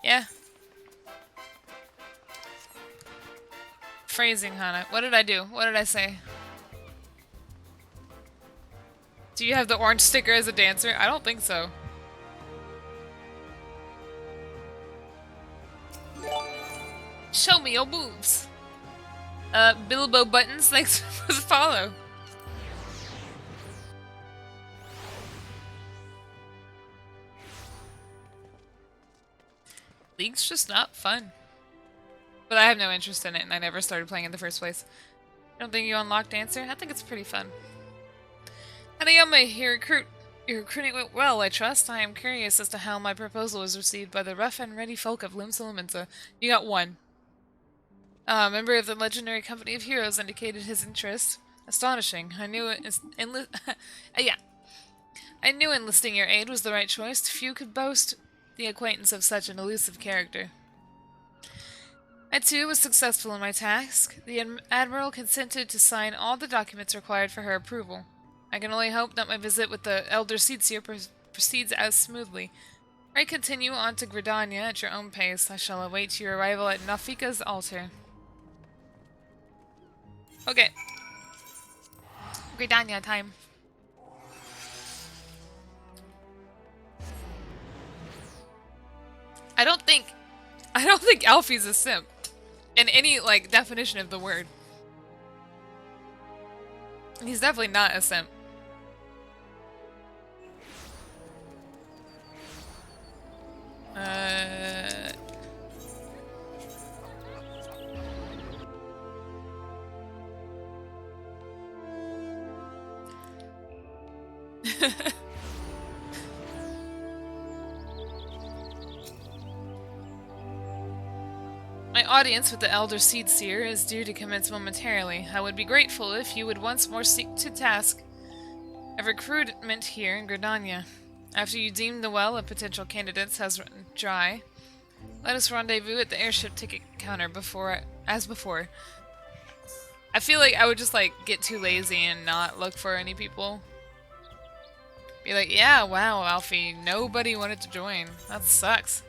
Yeah. Phrasing, Hana. What did I do? What did I say? Do you have the orange sticker as a Dancer? I don't think so. Show me your boobs. Bilbo Buttons, thanks for the follow. League's just not fun. But I have no interest in it, and I never started playing in the first place. I don't think you unlocked Dancer? I think it's pretty fun. Hanayome, your recruiting went well, I trust. I am curious as to how my proposal was received by the rough and ready folk of Limsa. You got 1. A member of the legendary Company of Heroes indicated his interest. Astonishing. I knew I knew enlisting your aid was the right choice. Few could boast the acquaintance of such an elusive character. I too was successful in my task. The Admiral consented to sign all the documents required for her approval. I can only hope that my visit with the Elder Seetsier proceeds as smoothly. I continue on to Gridania at your own pace. I shall await your arrival at Nafika's altar. Okay. Gridania time. I don't think Alfie's a simp. In any, like, definition of the word. He's definitely not a simp. My audience with the Elder Seed Seer is due to commence momentarily. I would be grateful if you would once more seek to task a recruitment here in Gridania. After you deem the well of potential candidates has run dry, let us rendezvous at the airship ticket counter as before. I feel like I would just like get too lazy and not look for any people. Be like, yeah, wow, Alfie, nobody wanted to join. That sucks.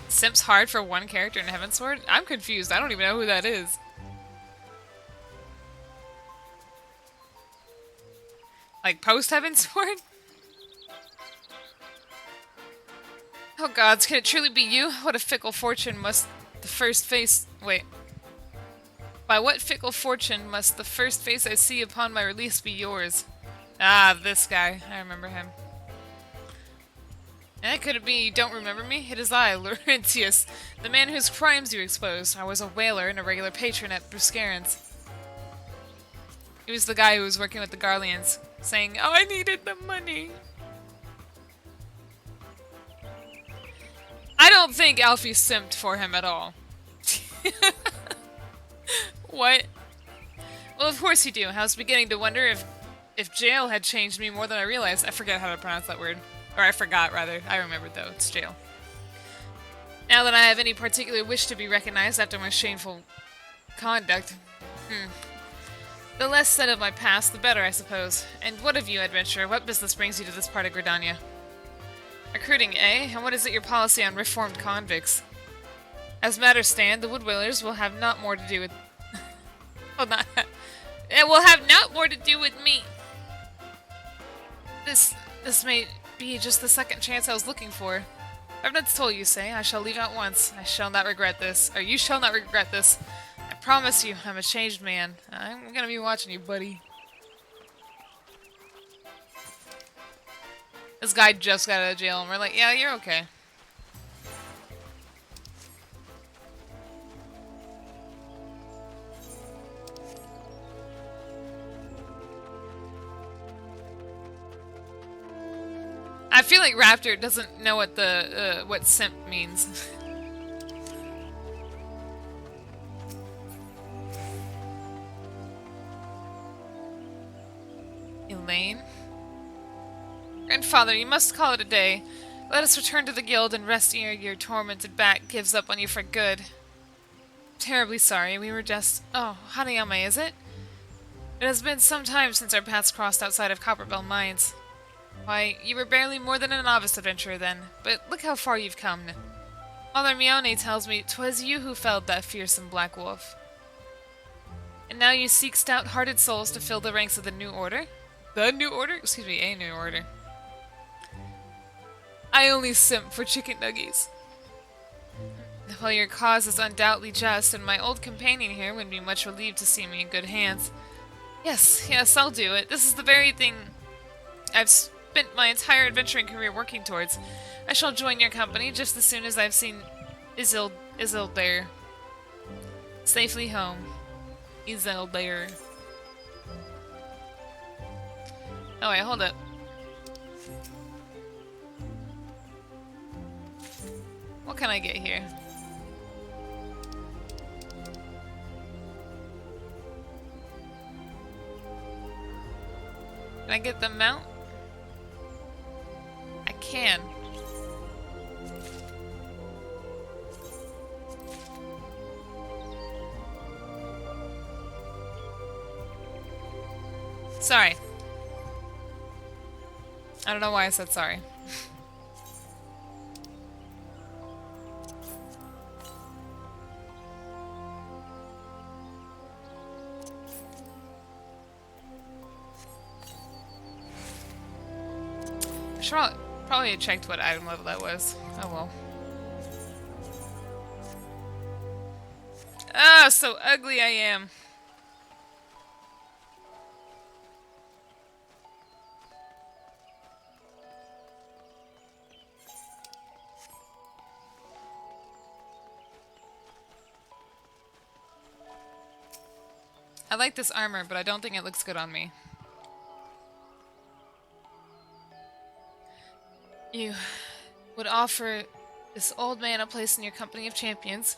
Simps hard for one character in Heavensward? I'm confused. I don't even know who that is. Like post Heavensward? Oh gods, can it truly be you? What a fickle fortune must the first face... Wait. By what fickle fortune must the first face I see upon my release be yours? Ah, this guy. I remember him. And could it be you don't remember me? It is I, Laurentius, the man whose crimes you exposed. I was a whaler and a regular patron at Bruscarin's. He was the guy who was working with the Garleans, saying, oh, I needed the money. I don't think Alfie simped for him at all. What? Well, of course you do. I was beginning to wonder if jail had changed me more than I realized. I forget how to pronounce that word. Or I forgot, rather. I remembered, though. It's jail. Now that I have any particular wish to be recognized after my shameful conduct, the less said of my past, the better, I suppose. And what of you, adventurer? What business brings you to this part of Gridania? Recruiting, eh? And what is it your policy on reformed convicts? As matters stand, the Woodwellers will have not more to do with... It will have not more to do with me. This may be just the second chance I was looking for. I've not told you, say. I shall leave at once. I shall not regret this. Or you shall not regret this. I promise you, I'm a changed man. I'm gonna be watching you, buddy. This guy just got out of jail, and we're like, yeah, you're okay. I feel like Raptor doesn't know what the what simp means. Elaine? Grandfather, you must call it a day. Let us return to the guild and rest ere your tormented back gives up on you for good. Terribly sorry, we were just... Oh, Hanayome, is it? It has been some time since our paths crossed outside of Copperbell Mines. Why, you were barely more than a novice adventurer then, but look how far you've come. Father Mione tells me 'twas you who felled that fearsome black wolf. And now you seek stout-hearted souls to fill the ranks of the New Order? The New Order? Excuse me, a New Order. I only simp for chicken nuggies. Well, your cause is undoubtedly just, and my old companion here would be much relieved to see me in good hands. Yes, I'll do it. This is the very thing I've spent my entire adventuring career working towards. I shall join your company just as soon as I've seen Isildair safely home. Isildair. Oh wait, hold up. What can I get here? Can I get the mount? I can. Sorry. I don't know why I said sorry. I probably checked what item level that was. Oh well. Ah, so ugly I am. I like this armor, but I don't think it looks good on me. You would offer this old man a place in your company of champions.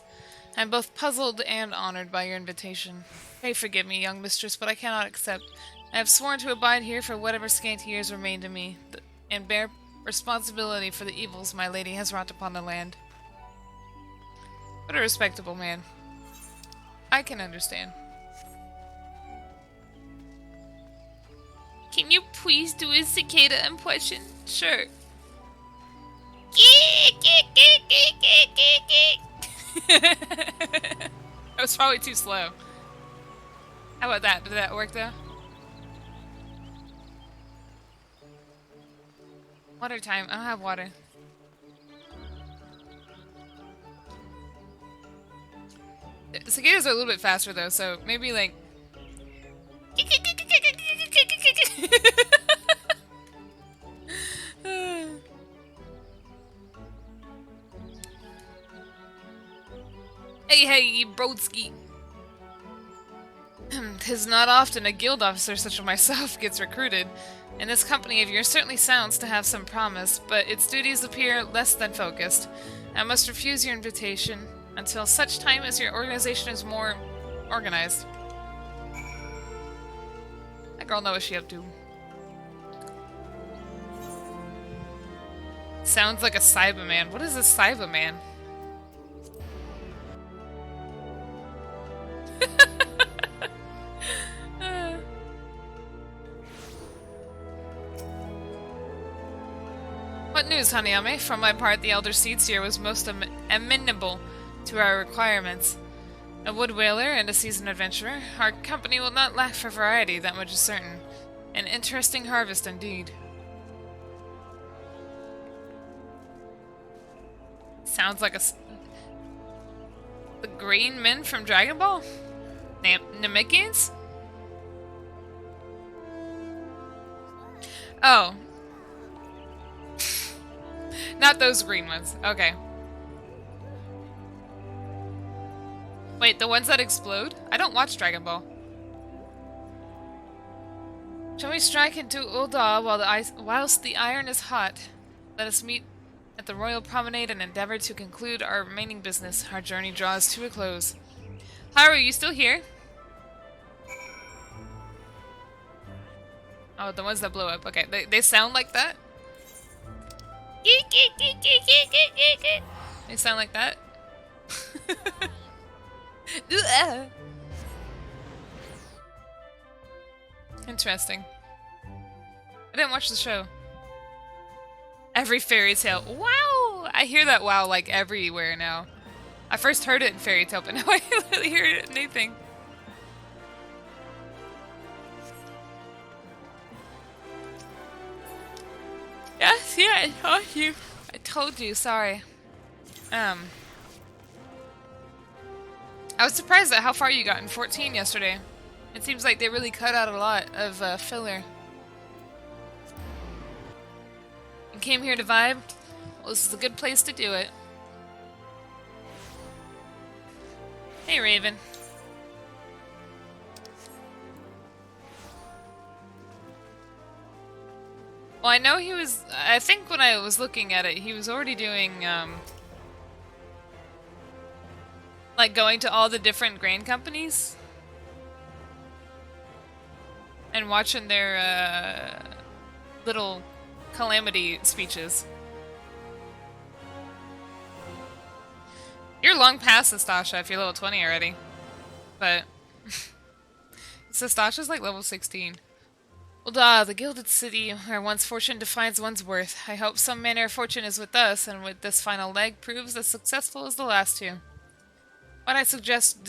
I'm both puzzled and honored by your invitation. Pray forgive me, young mistress, but I cannot accept. I have sworn to abide here for whatever scant years remain to me, and bear responsibility for the evils my lady has wrought upon the land. What a respectable man. I can understand. Can you please do a cicada impression? Sure. That was probably too slow. How about that? Did that work though? Water time. I don't have water. Cicadas are a little bit faster though, so maybe like... Hey, brodsky. 'Tis not often a guild officer such as myself gets recruited, and this company of yours certainly sounds to have some promise, but its duties appear less than focused. I must refuse your invitation until such time as your organization is more organized. That girl knows what she up to. Sounds like a Cyberman. What is a Cyberman? What news, Hanayome? For my part, the Elder Seedseer was most amenable to our requirements. A wood whaler and a seasoned adventurer, our company will not lack for variety, that much is certain. An interesting harvest indeed. Sounds like the green men from Dragon Ball? Namekians? Oh. Not those green ones. Okay. Wait, the ones that explode? I don't watch Dragon Ball. Shall we strike into Ulda whilst the iron is hot? Let us meet at the Royal Promenade and endeavor to conclude our remaining business. Our journey draws to a close. Haru, you still here? Oh, the ones that blow up. Okay, they sound like that? They sound like that? Interesting. I didn't watch the show. Every fairy tale. Wow! I hear that wow like everywhere now. I first heard it in fairy tale, but now I literally hear it in anything. Yes, yeah, I told you. I told you, sorry. I was surprised at how far you got in 14 yesterday. It seems like they really cut out a lot of filler. You came here to vibe? Well, this is a good place to do it. Hey, Raven. Well, I know he was... I think when I was looking at it, he was already doing, like, going to all the different grain companies. And watching their, little calamity speeches. You're long past Sastasha if you're level 20 already. But... Sastasha's like level 16. Well, the gilded city where one's fortune defines one's worth. I hope some manner of fortune is with us, and with this final leg proves as successful as the last two. What I suggest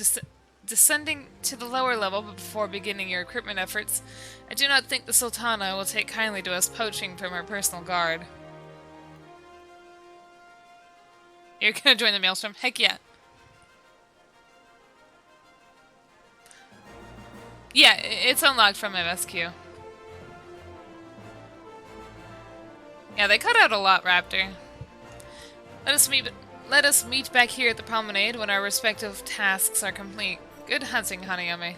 descending to the lower level before beginning your recruitment efforts. I do not think the Sultana will take kindly to us poaching from her personal guard. You're gonna join the Maelstrom? Heck yeah. Yeah, it's unlocked from MSQ. Yeah, they cut out a lot, Raptor. Let us meet back here at the promenade when our respective tasks are complete. Good hunting, Hanayome.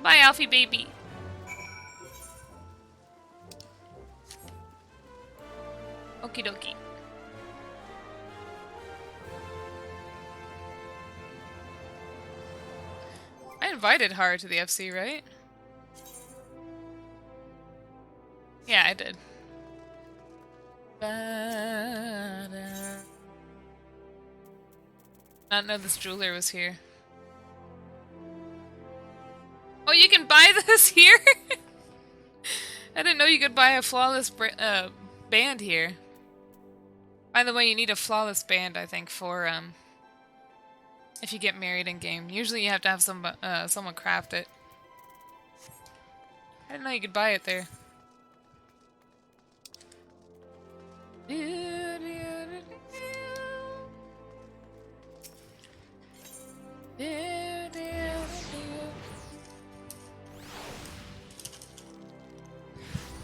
Bye, Alfie baby. Okie dokie. I invited Haru to the FC, right? Yeah, I did. Not know this jeweler was here. Oh, you can buy this here? I didn't know you could buy a flawless band here. By the way, you need a flawless band, I think, for if you get married in game. Usually you have to have someone craft it. I didn't know you could buy it there.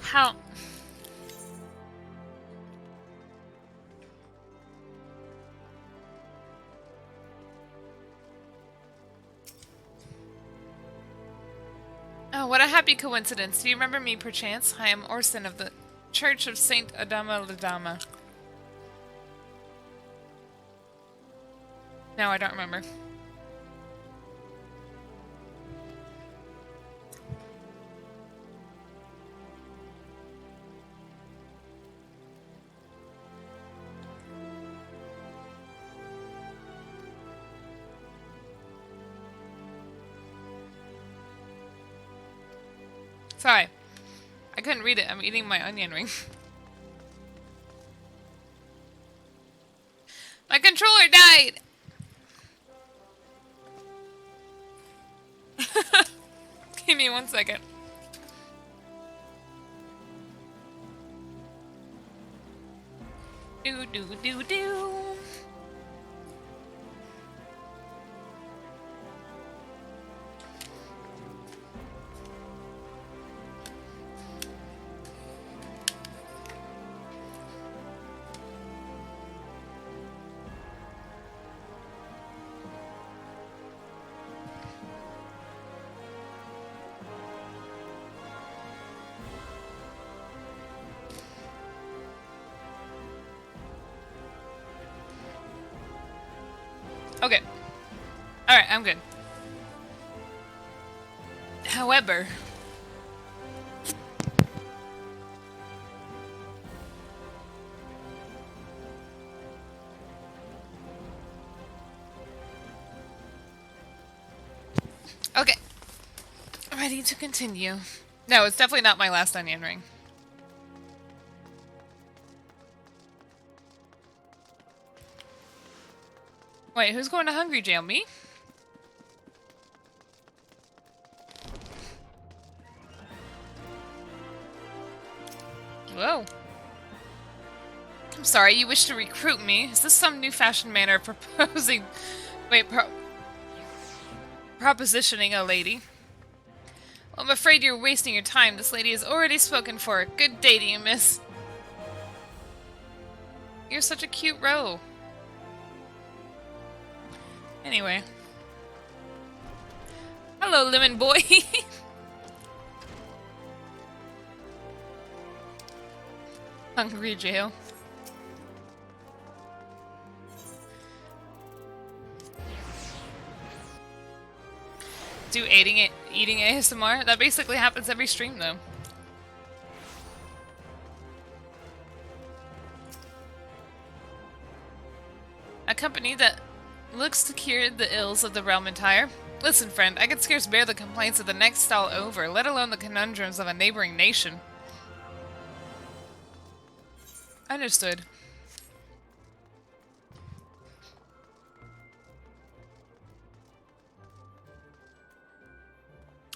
How? Oh, what a happy coincidence. Do you remember me, perchance? I am Orson of the Church of Saint Adama Ladama. No, I don't remember. Sorry. I couldn't read it. I'm eating my onion ring. My controller died! Give me 1 second. Do do do do. Okay. Alright, I'm good. However... Okay. Ready to continue. No, it's definitely not my last onion ring. Wait, who's going to Hungry Jail? Me? Whoa. I'm sorry, you wish to recruit me? Is this some new fashion manner of proposing... Wait, propositioning a lady? Well, I'm afraid you're wasting your time. This lady has already spoken for it. Good day to you, miss. You're such a cute row. Anyway. Hello, lemon boy. Hungry jail. Do eating ASMR? That basically happens every stream, though. A company that looks to cure the ills of the realm entire. Listen, friend, I can scarce bear the complaints of the next stall over, let alone the conundrums of a neighboring nation. Understood.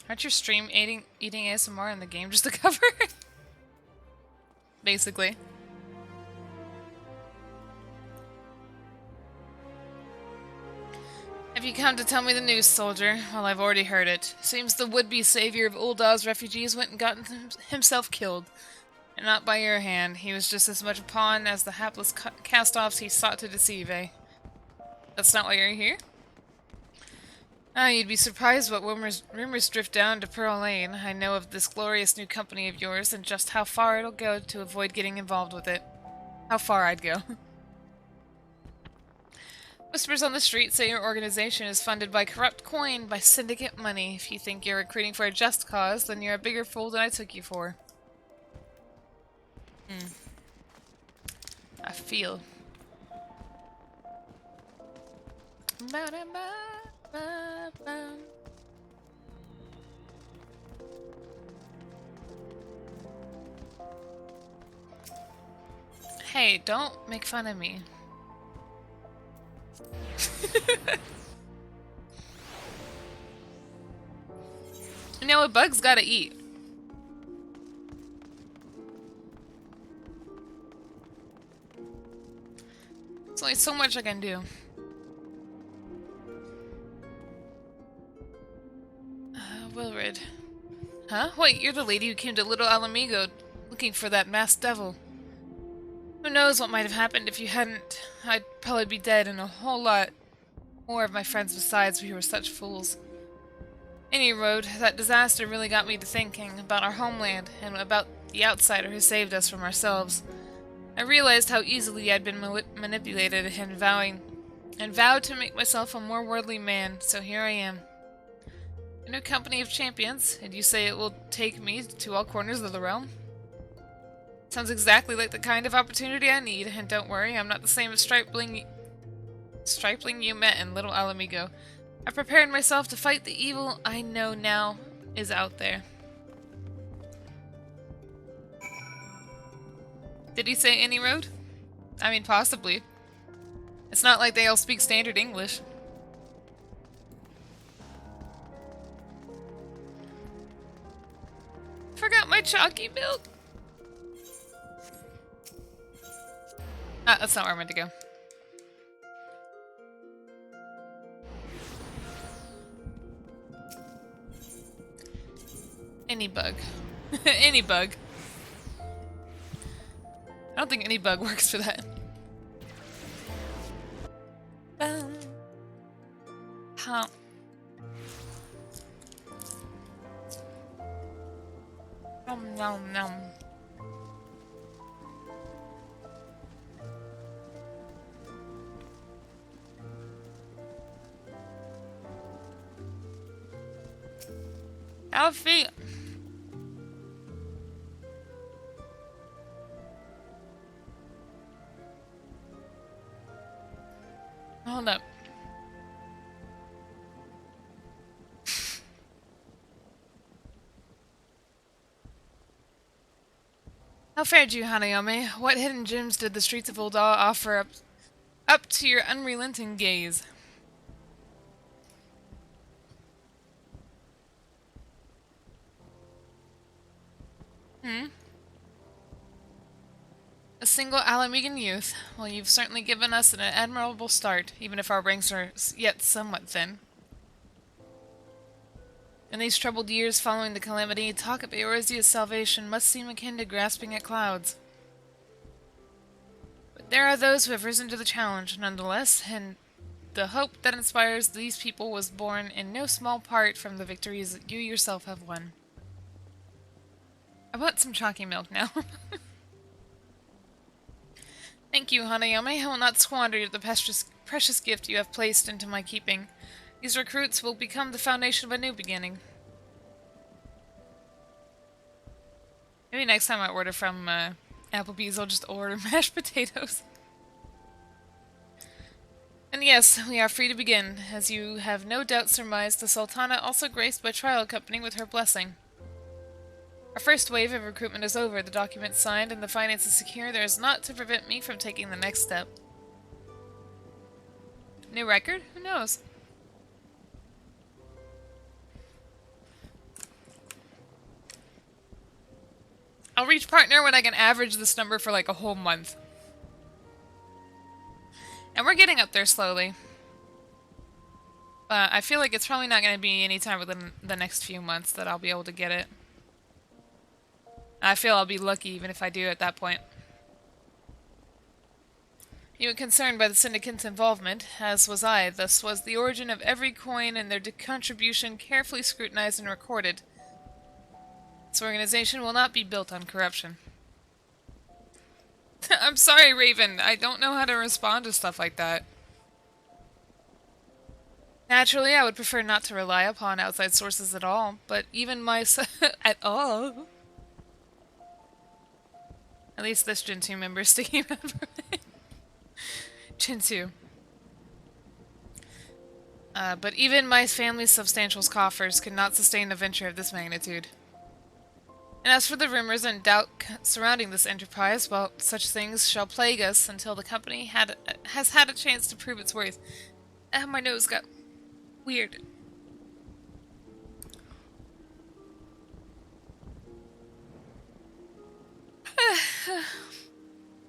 Aren't your stream eating ASMR in the game just a cover? Basically. Have you come to tell me the news, soldier? Well, I've already heard it. Seems the would-be savior of Uldah's refugees went and got himself killed. And not by your hand. He was just as much a pawn as the hapless cast-offs he sought to deceive, eh? That's not why you're here? Ah, you'd be surprised what rumors drift down to Pearl Lane. I know of this glorious new company of yours and just how far it'll go to avoid getting involved with it. How far I'd go. Whispers on the street say your organization is funded by corrupt coin, by syndicate money. If you think you're recruiting for a just cause, then you're a bigger fool than I took you for. I feel. Hey, don't make fun of me. You know, a bug's gotta eat. There's only so much I can do. Wilred. Huh? Wait, you're the lady who came to Little Alamigo looking for that masked devil. Who knows what might have happened if you hadn't. I'd probably be dead and a whole lot more of my friends besides. We were such fools. Any road, that disaster really got me to thinking about our homeland and about the outsider who saved us from ourselves. I realized how easily I'd been manipulated and vowed to make myself a more worldly man, so here I am. A new company of champions, and you say it will take me to all corners of the realm? Sounds exactly like the kind of opportunity I need, and don't worry, I'm not the same as Stripling you met in Little Alamigo. I've prepared myself to fight the evil I know now is out there. Did he say any road? I mean, possibly. It's not like they all speak standard English. Forgot my chalky milk. Ah, that's not where I meant to go. Any bug. Any bug. I don't think any bug works for that. Huh. Nom nom nom. Alfie. Hold up. How fared you, Hanayome? What hidden gems did the streets of Ul'dah offer up to your unrelenting gaze? A single Alamigan youth. Well, you've certainly given us an admirable start, even if our ranks are yet somewhat thin. In these troubled years following the calamity, talk of Eorzea's salvation must seem akin to grasping at clouds. But there are those who have risen to the challenge, nonetheless, and the hope that inspires these people was born in no small part from the victories that you yourself have won. I want some chalky milk now. Thank you, Hanayome. I will not squander the precious gift you have placed into my keeping. These recruits will become the foundation of a new beginning. Maybe next time I order from Applebee's, I'll just order mashed potatoes. And yes, we are free to begin. As you have no doubt surmised, the Sultana also graced my trial company with her blessing. Our first wave of recruitment is over, the documents signed, and the finances secure. There is naught to prevent me from taking the next step. New record? Who knows? I'll reach partner when I can average this number for like a whole month. And we're getting up there slowly. But I feel like it's probably not going to be any time within the next few months that I'll be able to get it. I feel I'll be lucky even if I do at that point. You were concerned by the syndicate's involvement, as was I. Thus was the origin of every coin and their contribution carefully scrutinized and recorded. This organization will not be built on corruption. I'm sorry, Raven. I don't know how to respond to stuff like that. Naturally, I would prefer not to rely upon outside sources at all, but even my at all. At least this Jinsu member is sticking out for it. Jinsu. But even my family's substantial coffers could not sustain a venture of this magnitude. And as for the rumors and doubt surrounding this enterprise, well, such things shall plague us until the company has had a chance to prove its worth. My nose got weird.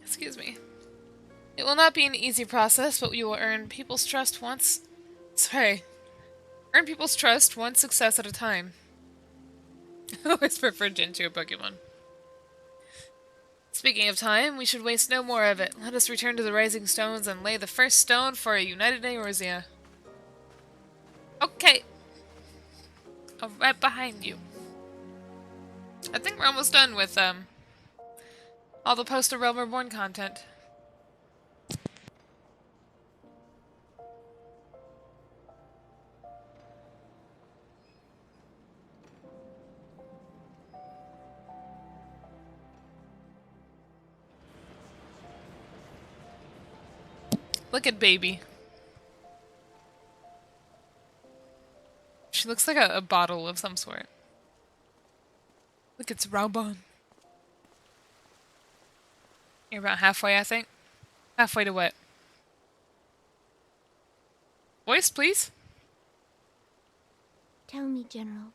Excuse me. It will not be an easy process, but we will earn people's trust once... Earn people's trust one success at a time. I always prefer Jin to a Pokemon. Speaking of time, we should waste no more of it. Let us return to the Rising Stones and lay the first stone for a united Eorzea. Okay. I'm right behind you. I think we're almost done with, all the post-Realm Reborn content. Look at baby. She looks like a bottle of some sort. Look, it's REBORN. You're about halfway, I think. Halfway to what? Voice, please? Tell me, General.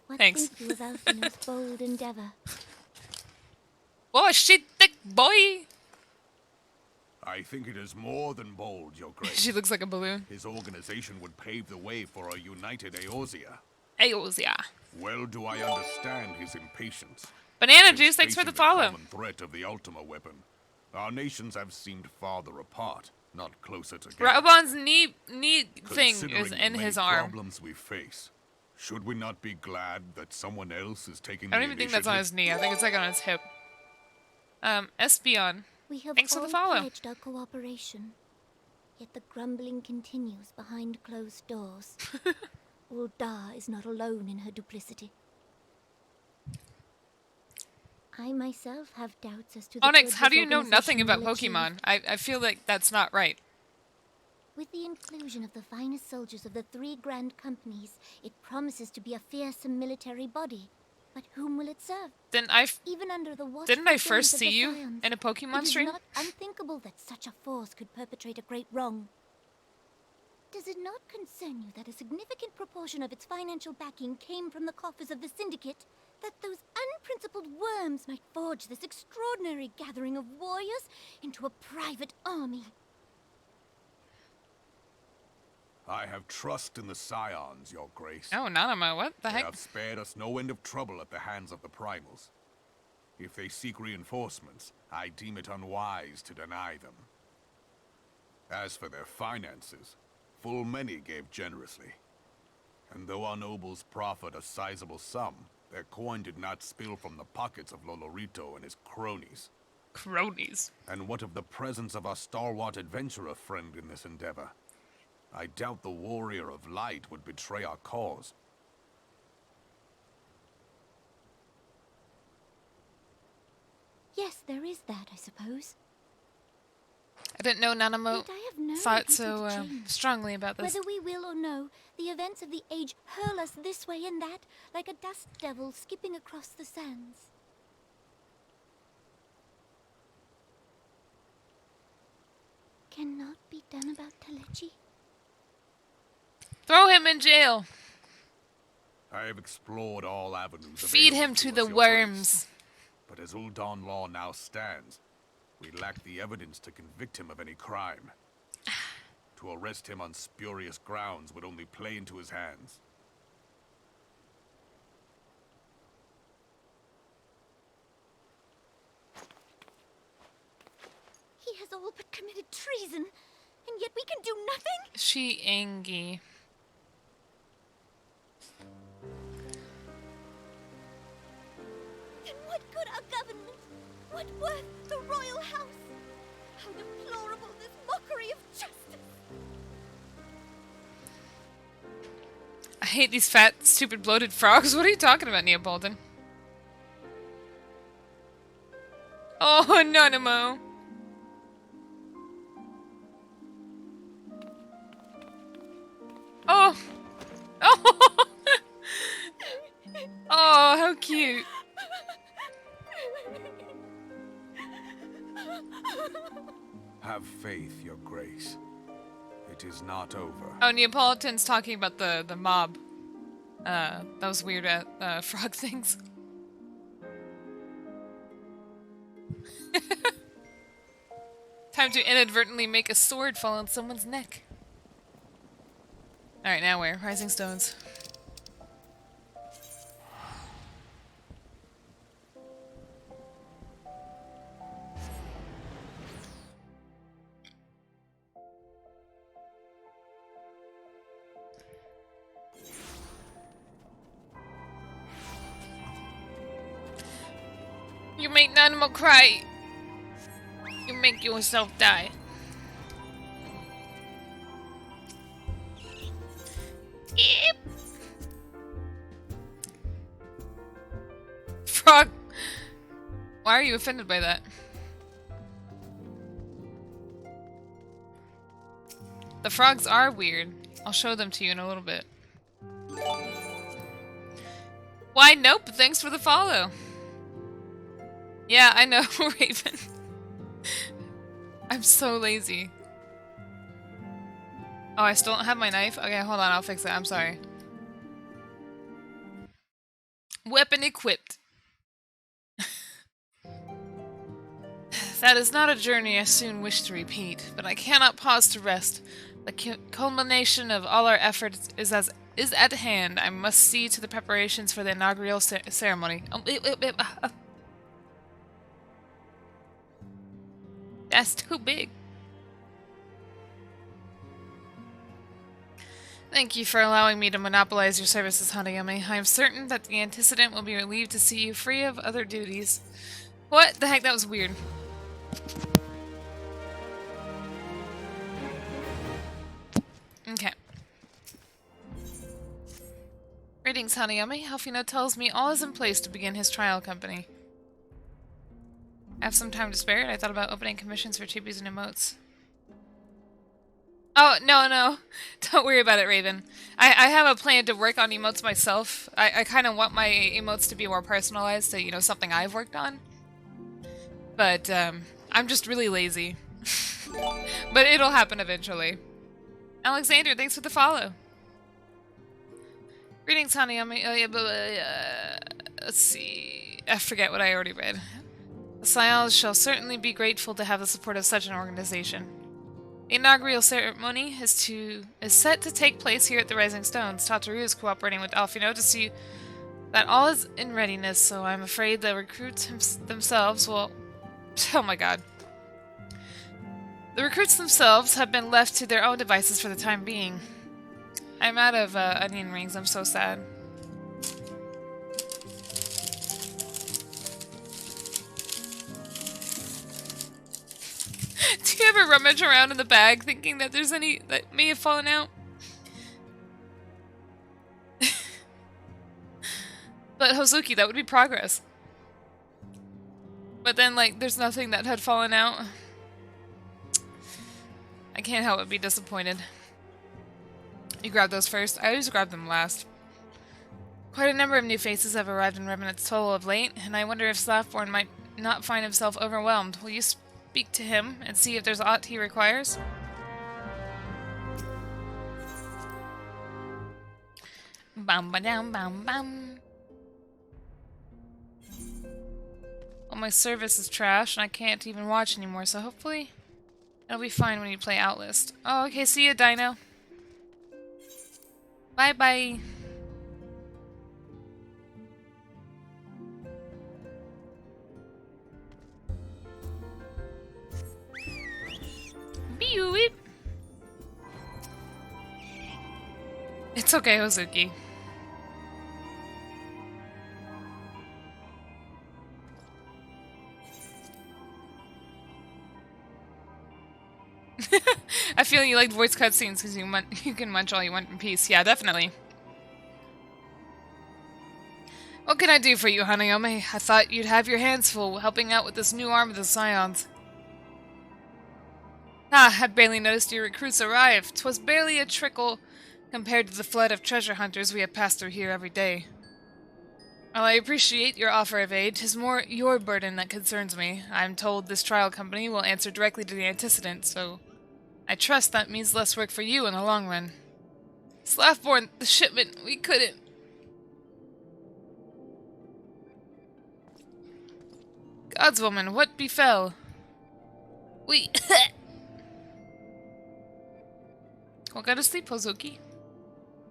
What Thanks. think you of Alphina's bold endeavor? Oh, shit, thick boy! I think it is more than bold, Your Grace. She looks like a balloon. His organization would pave the way for a united Eorzea. Eorzea. Well do I understand his impatience. Banana Since juice, thanks for the facing follow. common threat of the Ultima weapon, our nations have seemed farther apart, not closer together. REBORN's knee thing Considering is the in many his arm. problems we face, should we not be glad that someone else is taking I the don't even think that's on his knee. I think it's like on his hip. Espeon. We have Thanks for all the follow. pledged our cooperation, yet the grumbling continues behind closed doors. Ul'dah is not alone in her duplicity. I myself have doubts as to the Onyx, good how do this you know nothing organization about will achieve. Pokemon? I feel like that's not right. With the inclusion of the finest soldiers of the 3 grand companies, it promises to be a fearsome military body. But whom will it serve? Didn't Even under the I gaze first of see the you Scions, in a Pokemon it stream? is not unthinkable that such a force could perpetrate a great wrong. Does it not concern you that a significant proportion of its financial backing came from the coffers of the Syndicate? That those unprincipled worms might forge this extraordinary gathering of warriors into a private army? I have trust in the Scions, Your Grace. Oh, Nanama, what the They heck? have spared us no end of trouble at the hands of the Primals. If they seek reinforcements, I deem it unwise to deny them. As for their finances, full many gave generously. And though our nobles proffered a sizable sum, their coin did not spill from the pockets of Lolorito and his cronies. Cronies. And what of the presence of our stalwart adventurer friend in this endeavor? I doubt the Warrior of Light would betray our cause. Yes, there is that, I suppose. I didn't know Nanamo Yet I have no thought reason so to change. strongly about this. Whether we will or no, the events of the age hurl us this way and that, like a dust devil skipping across the sands. Cannot be done about Telechi. Throw him in jail. I have explored all avenues. Feed available him to us, the Your worms. Grace. But as Ul'dah law now stands, we lack the evidence to convict him of any crime. To arrest him on spurious grounds would only play into his hands. He has foul but committed treason, and yet we can do nothing? She ENG. Then what good our government? What worth the royal house? How deplorable this mockery of justice! I hate these fat, stupid, bloated frogs. What are you talking about, Neapolitan? Oh, Hanayome. Oh. Oh. Oh, how cute. Have faith, Your Grace. It is not over. Oh, Neapolitan's talking about the mob. Those weird frog things. Time to inadvertently make a sword fall on someone's neck. Alright, now where? Rising Stones. You make an animal cry. You make yourself die. Yep. Frog. Why are you offended by that? The frogs are weird. I'll show them to you in a little bit. Why, nope. Thanks for the follow. Yeah, I know, Raven. I'm so lazy. Oh, I still don't have my knife? Okay, hold on, I'll fix it. I'm sorry. Weapon equipped. That is not a journey I soon wish to repeat, but I cannot pause to rest. The culmination of all our efforts is at hand. I must see to the preparations for the inaugural ceremony. That's too big. Thank you for allowing me to monopolize your services, Hanayome. I am certain that the antecedent will be relieved to see you free of other duties. What the heck? That was weird. Okay. Greetings, Hanayome. Helfino tells me all is in place to begin his trial company. I have some time to spare, and I thought about opening commissions for chippies and emotes. Oh, no. Don't worry about it, Raven. I have a plan to work on emotes myself. I kind of want my emotes to be more personalized, so, you know, something I've worked on. But, I'm just really lazy. But it'll happen eventually. Alexander, thanks for the follow. Greetings, Hanayome. Let's see. I forget what I already read. The Scials shall certainly be grateful to have the support of such an organization. The inaugural ceremony is set to take place here at the Rising Stones. Tataru is cooperating with Alfino to see that all is in readiness, so I'm afraid the recruits themselves will... Oh my god. The recruits themselves have been left to their own devices for the time being. I'm out of onion rings, I'm so sad. Do you ever rummage around in the bag thinking that there's any that may have fallen out? But Hozuki, that would be progress. But then, like, there's nothing that had fallen out. I can't help but be disappointed. You grab those first? I always grab them last. Quite a number of new faces have arrived in Revenant's total of late, and I wonder if Slaftborn might not find himself overwhelmed. Will you speak to him and see if there's aught he requires? Bam ba dam bam bam. Well, my service is trash and I can't even watch anymore, so hopefully it'll be fine when you play Outlist. Oh, okay, see ya, Dino. Bye bye. Wee wee. It's okay, Hozuki. I feel you like voice cutscenes because you can munch all you want in peace. Yeah, definitely. What can I do for you, Hanayome? I thought you'd have your hands full helping out with this new arm of the Scions. Ah, I barely noticed your recruits arrive. 'Twas barely a trickle compared to the flood of treasure hunters we have passed through here every day. While I appreciate your offer of aid, 'tis more your burden that concerns me. I'm told this trial company will answer directly to the antecedent, so I trust that means less work for you in the long run. Slaffborn, the shipment, we couldn't. Godswoman, what befell? We... Well, go to sleep, Hozuki.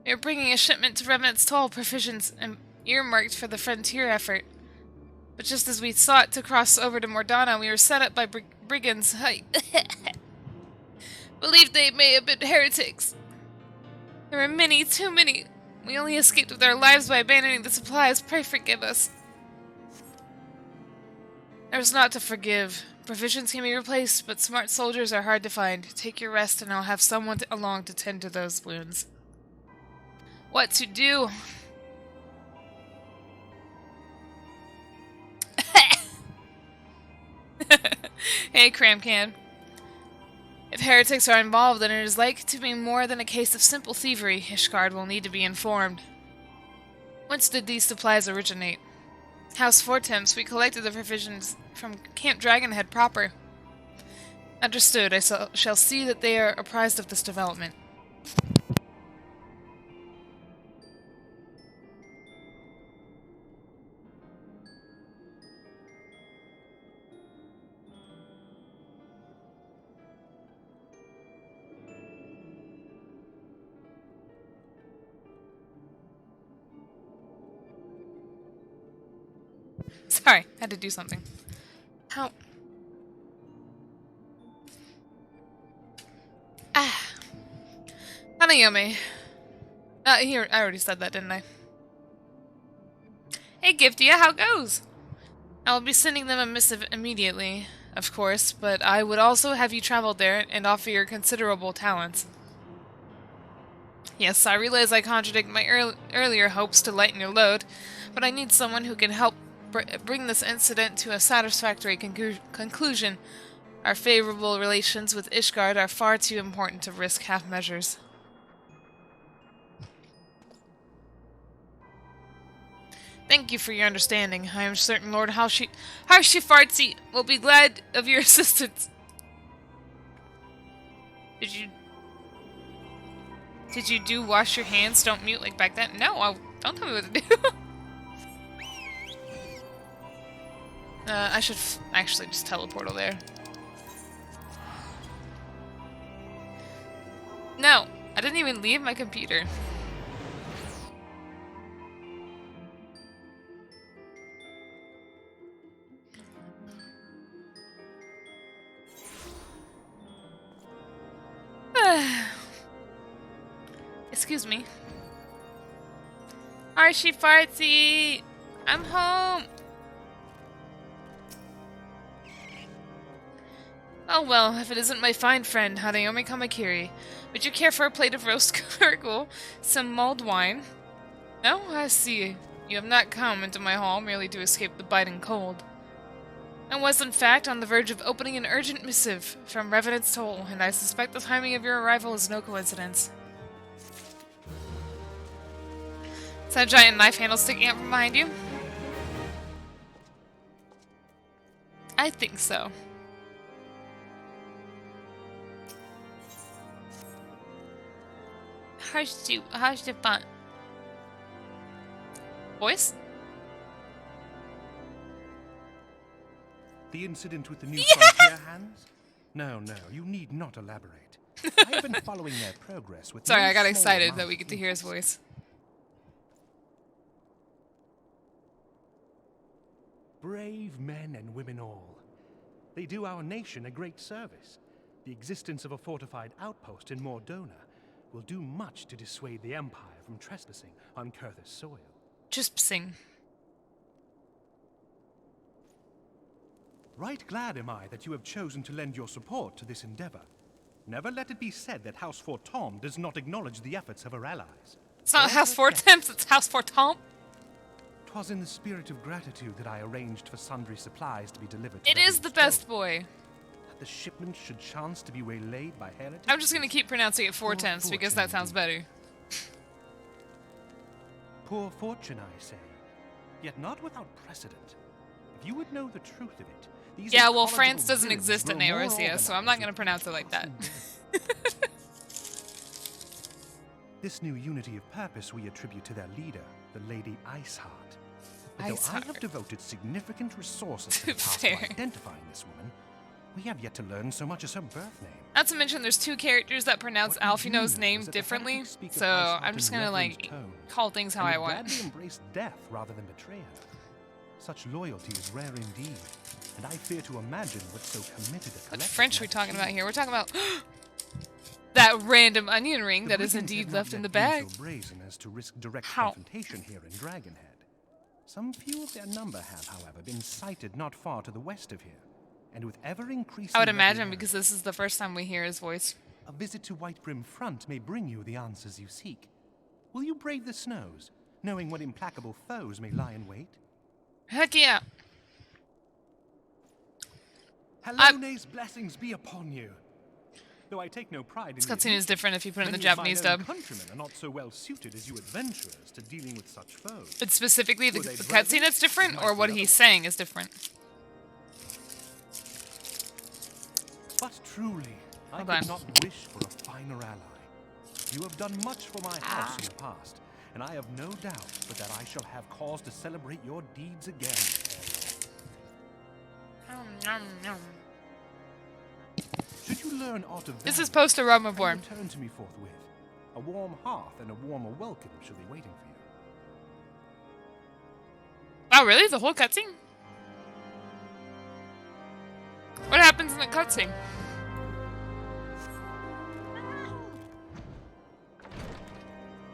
We are bringing a shipment to Revenant's Toll, provisions and earmarked for the frontier effort. But just as we sought to cross over to Mordana, we were set up by brigands. I believe they may have been heretics. There were many, too many. We only escaped with our lives by abandoning the supplies. Pray forgive us. There's not to forgive. Provisions can be replaced, but smart soldiers are hard to find. Take your rest, and I'll have someone along to tend to those wounds. What to do? Hey, Cramcan. If heretics are involved, then it is like to be more than a case of simple thievery. Ishgard will need to be informed. Whence did these supplies originate? House Fortemps, we collected the provisions from Camp Dragonhead proper. Understood. I shall see that they are apprised of this development. Sorry, had to do something. How? Ah. Hanayome. Here, I already said that, didn't I? Hey, Giftia, how goes? I will be sending them a missive immediately, of course, but I would also have you travel there and offer your considerable talents. Yes, I realize I contradict my earlier hopes to lighten your load, but I need someone who can help bring this incident to a satisfactory conclusion. Our favorable relations with Ishgard are far too important to risk half measures. Thank you for your understanding. I am certain Lord Harshifartzi will be glad of your assistance. Did you do wash your hands, don't mute like back then? No, don't tell me what to do. I should actually just teleportal there. No, I didn't even leave my computer. Excuse me. Harshifartzi! I'm home! Oh well, if it isn't my fine friend, Hanayome Kamakiri. Would you care for a plate of roast curgle, some mulled wine? No? I see. You have not come into my hall merely to escape the biting cold. I was, in fact, on the verge of opening an urgent missive from Revenant's Toll, and I suspect the timing of your arrival is no coincidence. Is that a giant knife handle sticking out from behind you? I think so. Harsh to fun. Voice? The incident with the new frontier hands? No, you need not elaborate. I have been following their progress with. Sorry, no I got small excited amount that we of get to hear his interest. voice. Brave men and women all. They do our nation a great service. The existence of a fortified outpost in Mordona will do much to dissuade the Empire from trespassing on Kurthus soil. Just sing. Right glad am I that you have chosen to lend your support to this endeavor. Never let it be said that House Fortom does not acknowledge the efforts of her allies. It's not House Fortemps, it's House Fortom. 'Twas in the spirit of gratitude that I arranged for sundry supplies to be delivered. It is the best boy. That the shipment should chance to be waylaid by heretics. I'm just gonna keep pronouncing it Fortemps because that sounds better. Poor fortune, I say, yet not without precedent. If you would know the truth of it, these Yeah, well, ecological France doesn't villains exist in grow more Eorzea, so I'm not gonna organized pronounce it like that. This new unity of purpose we attribute to their leader, the Lady Iceheart. But though I have devoted significant resources to the task of identifying this woman, we have yet to learn so much as her birth name. Not to mention there's two characters that pronounce Alfino's name differently, so I'm just gonna, like, call things how I want. Gladly embrace death rather than betray her. Such loyalty is rare indeed, and I fear to imagine what so committed a collective. What French are we talking about here? We're talking about that random onion ring that is indeed left in the bag. So brazen as to risk direct confrontation here in Dragonhead. Some few of their number have, however, been sighted not far to the west of here, and with ever-increasing... I would imagine, because this is the first time we hear his voice. A visit to Whitebrim Front may bring you the answers you seek. Will you brave the snows, knowing what implacable foes may lie in wait? Heck yeah! Halone's blessings be upon you. Though I take no pride in this cutscene is different if you put it in the Japanese dub. Countrymen are not so well suited as you adventurers to dealing with such foes. But specifically the cutscene that's different, or what he's saying is different? But truly, I could not wish for a finer ally. You have done much for my house in the past, and I have no doubt but that I shall have cause to celebrate your deeds again. Should you learn aught of this is post-Aroma Born. Return to me forthwith. A warm hearth and a warmer welcome shall be waiting for you. Oh, really? The whole cutscene? What happens in the cutscene?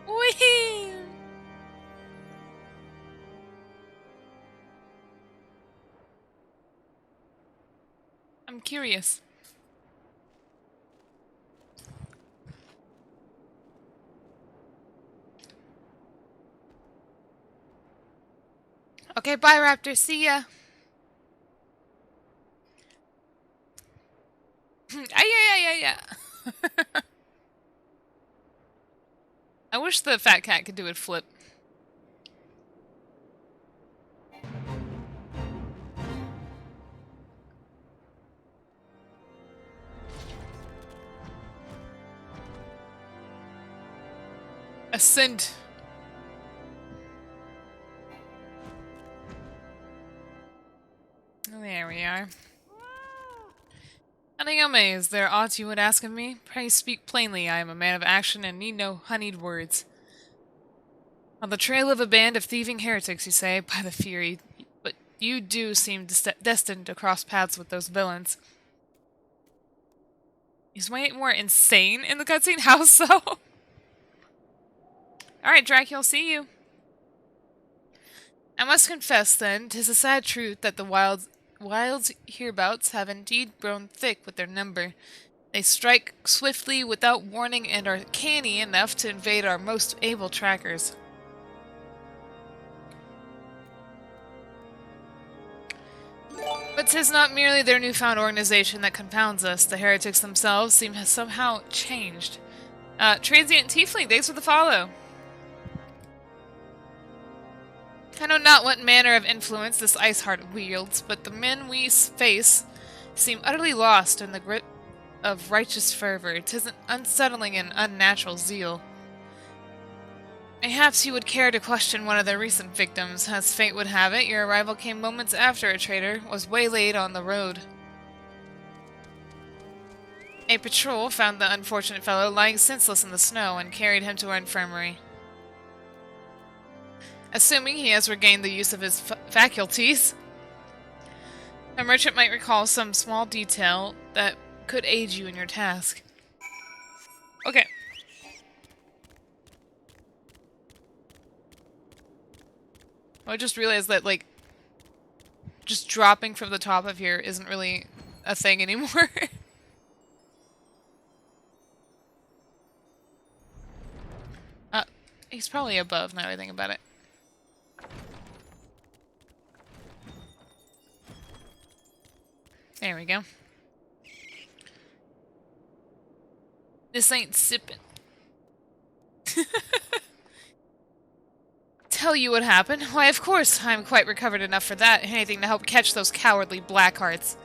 Whee! I'm curious. Okay, bye, Raptor. See ya. Yeah. I wish the fat cat could do it flip. Ascend. There we are. Hanayome, is there aught you would ask of me? Pray speak plainly. I am a man of action and need no honeyed words. On the trail of a band of thieving heretics, you say, by the Fury, but you do seem destined to cross paths with those villains. He's way more insane in the cutscene. How so? Alright, Dracula, see you. I must confess, then, 'tis a sad truth that the wilds hereabouts have indeed grown thick with their number. They strike swiftly without warning and are canny enough to invade our most able trackers. But 'tis not merely their newfound organization that confounds us. The heretics themselves seem to have somehow changed. Transient Tiefling, thanks for the follow. I know not what manner of influence this Iceheart wields, but the men we face seem utterly lost in the grip of righteous fervor. 'Tis an unsettling and unnatural zeal. Perhaps you would care to question one of their recent victims. As fate would have it, your arrival came moments after a traitor was waylaid on the road. A patrol found the unfortunate fellow lying senseless in the snow and carried him to our infirmary. Assuming he has regained the use of his faculties, a merchant might recall some small detail that could aid you in your task. Okay. I just realized that, like, just dropping from the top of here isn't really a thing anymore. He's probably above now that I think about it. There we go. This ain't sipping. Tell you what happened? Why, of course, I'm quite recovered enough for that. Anything to help catch those cowardly blackhearts.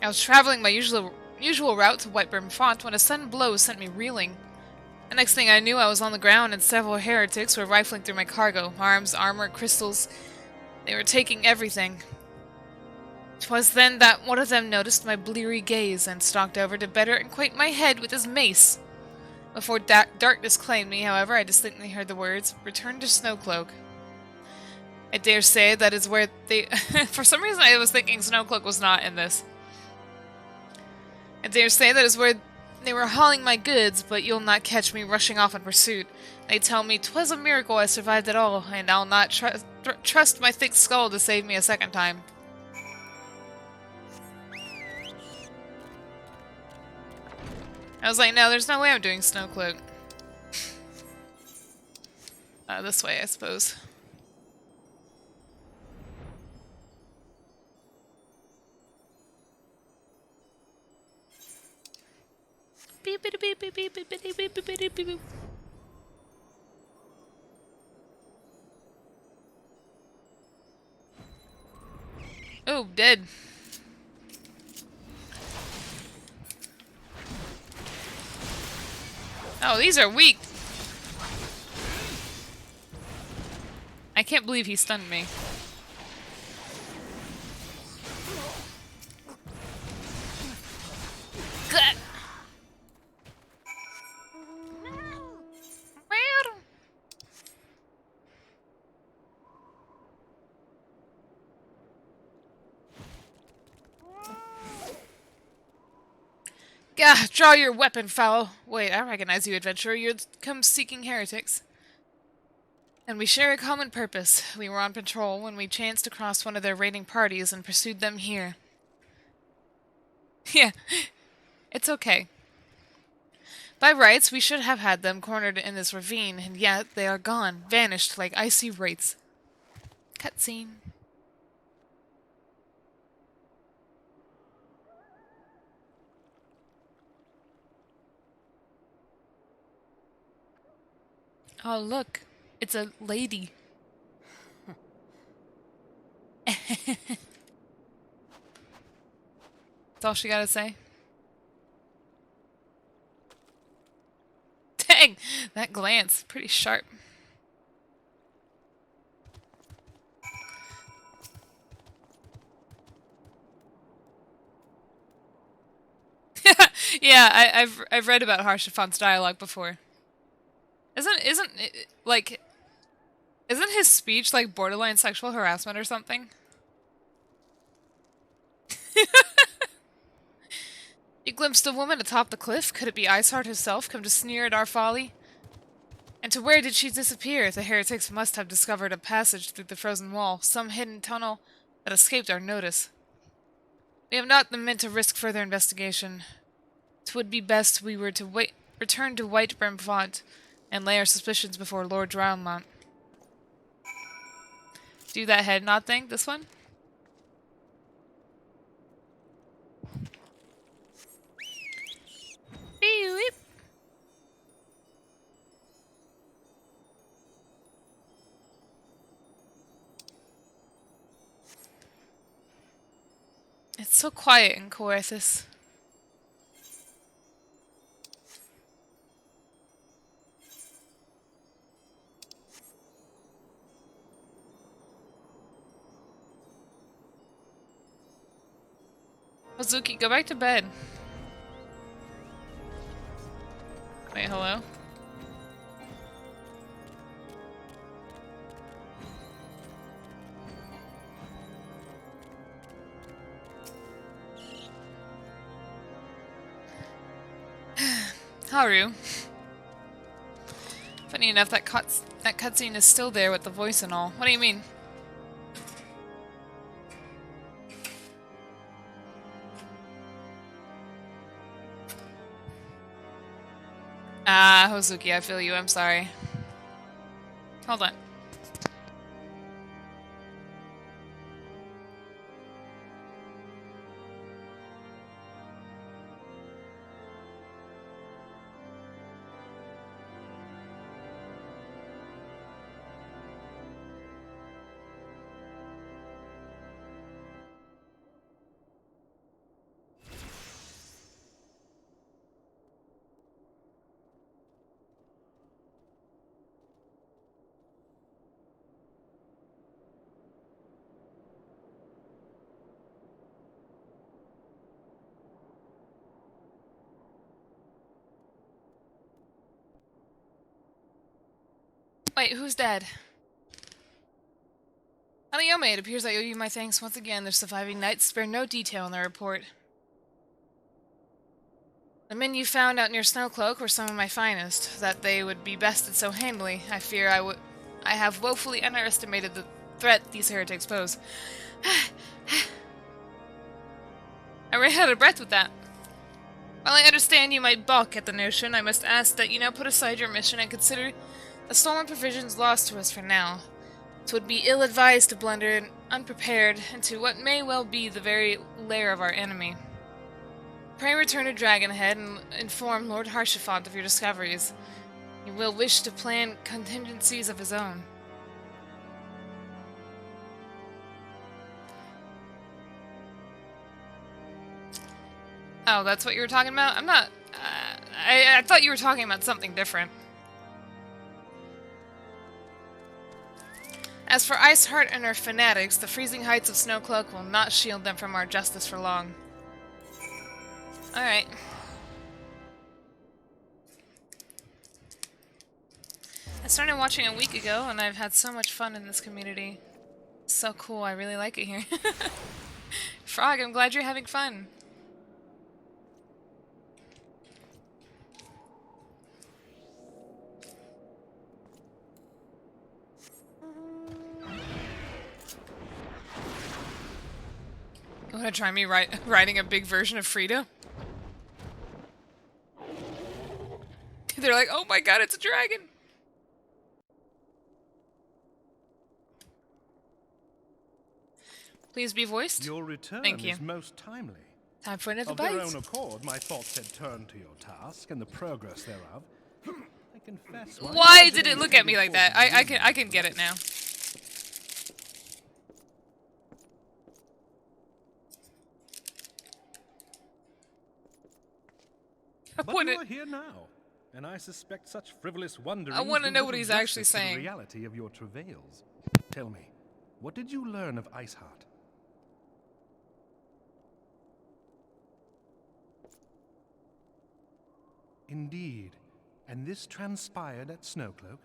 I was traveling my usual route to Whitebrim Font when a sudden blow sent me reeling. The next thing I knew, I was on the ground and several heretics were rifling through my cargo. Arms, armor, crystals. They were taking everything. 'Twas then that one of them noticed my bleary gaze and stalked over to better acquaint my head with his mace. Before darkness claimed me, however, I distinctly heard the words, "Return to Snowcloak." I dare say that is where they... For some reason I was thinking Snowcloak was not in this. I dare say that is where they were hauling my goods, but you'll not catch me rushing off in pursuit. They tell me 'twas a miracle I survived at all, and I'll not trust my thick skull to save me a second time. I was like, no, there's no way I'm doing Snowcloak. This way, I suppose. Beep beep beep beep beep beep beep beep beep beep beep. Oh, dead. Oh, these are weak. I can't believe he stunned me. Gah. Gah, draw your weapon, foul. Wait, I recognize you, adventurer. You're come seeking heretics. And we share a common purpose. We were on patrol when we chanced across one of their raiding parties and pursued them here. Yeah, it's okay. By rights, we should have had them cornered in this ravine, and yet they are gone, vanished like icy wraiths. Cutscene. Oh, look. It's a lady. That's all she gotta say. Dang! That glance. Pretty sharp. Yeah, I've read about Harshafon's dialogue before. Isn't it, like, isn't his speech like borderline sexual harassment or something? You glimpsed a woman atop the cliff? Could it be Iceheart herself come to sneer at our folly? And to where did she disappear? The heretics must have discovered a passage through the frozen wall, some hidden tunnel that escaped our notice. We have not the meant to risk further investigation. 'Twould be best we were to return to Whitebrim Font and lay our suspicions before Lord Drownmont. Do that head nod thing? This one? Beep. It's so quiet in Coerthus. Hazuki, go back to bed. Wait, hello? Haru. Funny enough, that cutscene is still there with the voice and all. What do you mean? Ah, Hozuki, I feel you. I'm sorry. Hold on. Wait, who's dead? Hanayome, it appears I owe you my thanks once again. The surviving knights spare no detail in their report. The men you found out near Snowcloak were some of my finest. That they would be bested so handily, I fear I have woefully underestimated the threat these heretics pose. I ran out of breath with that. While I understand you might balk at the notion, I must ask that you now put aside your mission and consider the stolen provisions lost to us for now. 'Twould be ill-advised to blunder unprepared into what may well be the very lair of our enemy. Pray return to Dragonhead and inform Lord Harshafont of your discoveries. He will wish to plan contingencies of his own. Oh, that's what you were talking about? I'm not... I thought you were talking about something different. As for Iceheart and her fanatics, the freezing heights of Snowcloak will not shield them from our justice for long. Alright. I started watching a week ago, and I've had so much fun in this community. It's so cool, I really like it here. Frog, I'm glad you're having fun. You wanna try me riding a big version of Frida? They're like, oh my god, it's a dragon! Please be voiced. Your return Thank you. is most timely. Time for another Of bite. their own accord, my thoughts had turned to your task and the progress thereof. I confess. Why did it look at me like that? I can get it now. But you are here now, and I suspect such frivolous wonderings. I want to know what he's justice actually to the saying. reality of your travails. Tell me, what did you learn of Iceheart? Indeed, and this transpired at Snowcloak?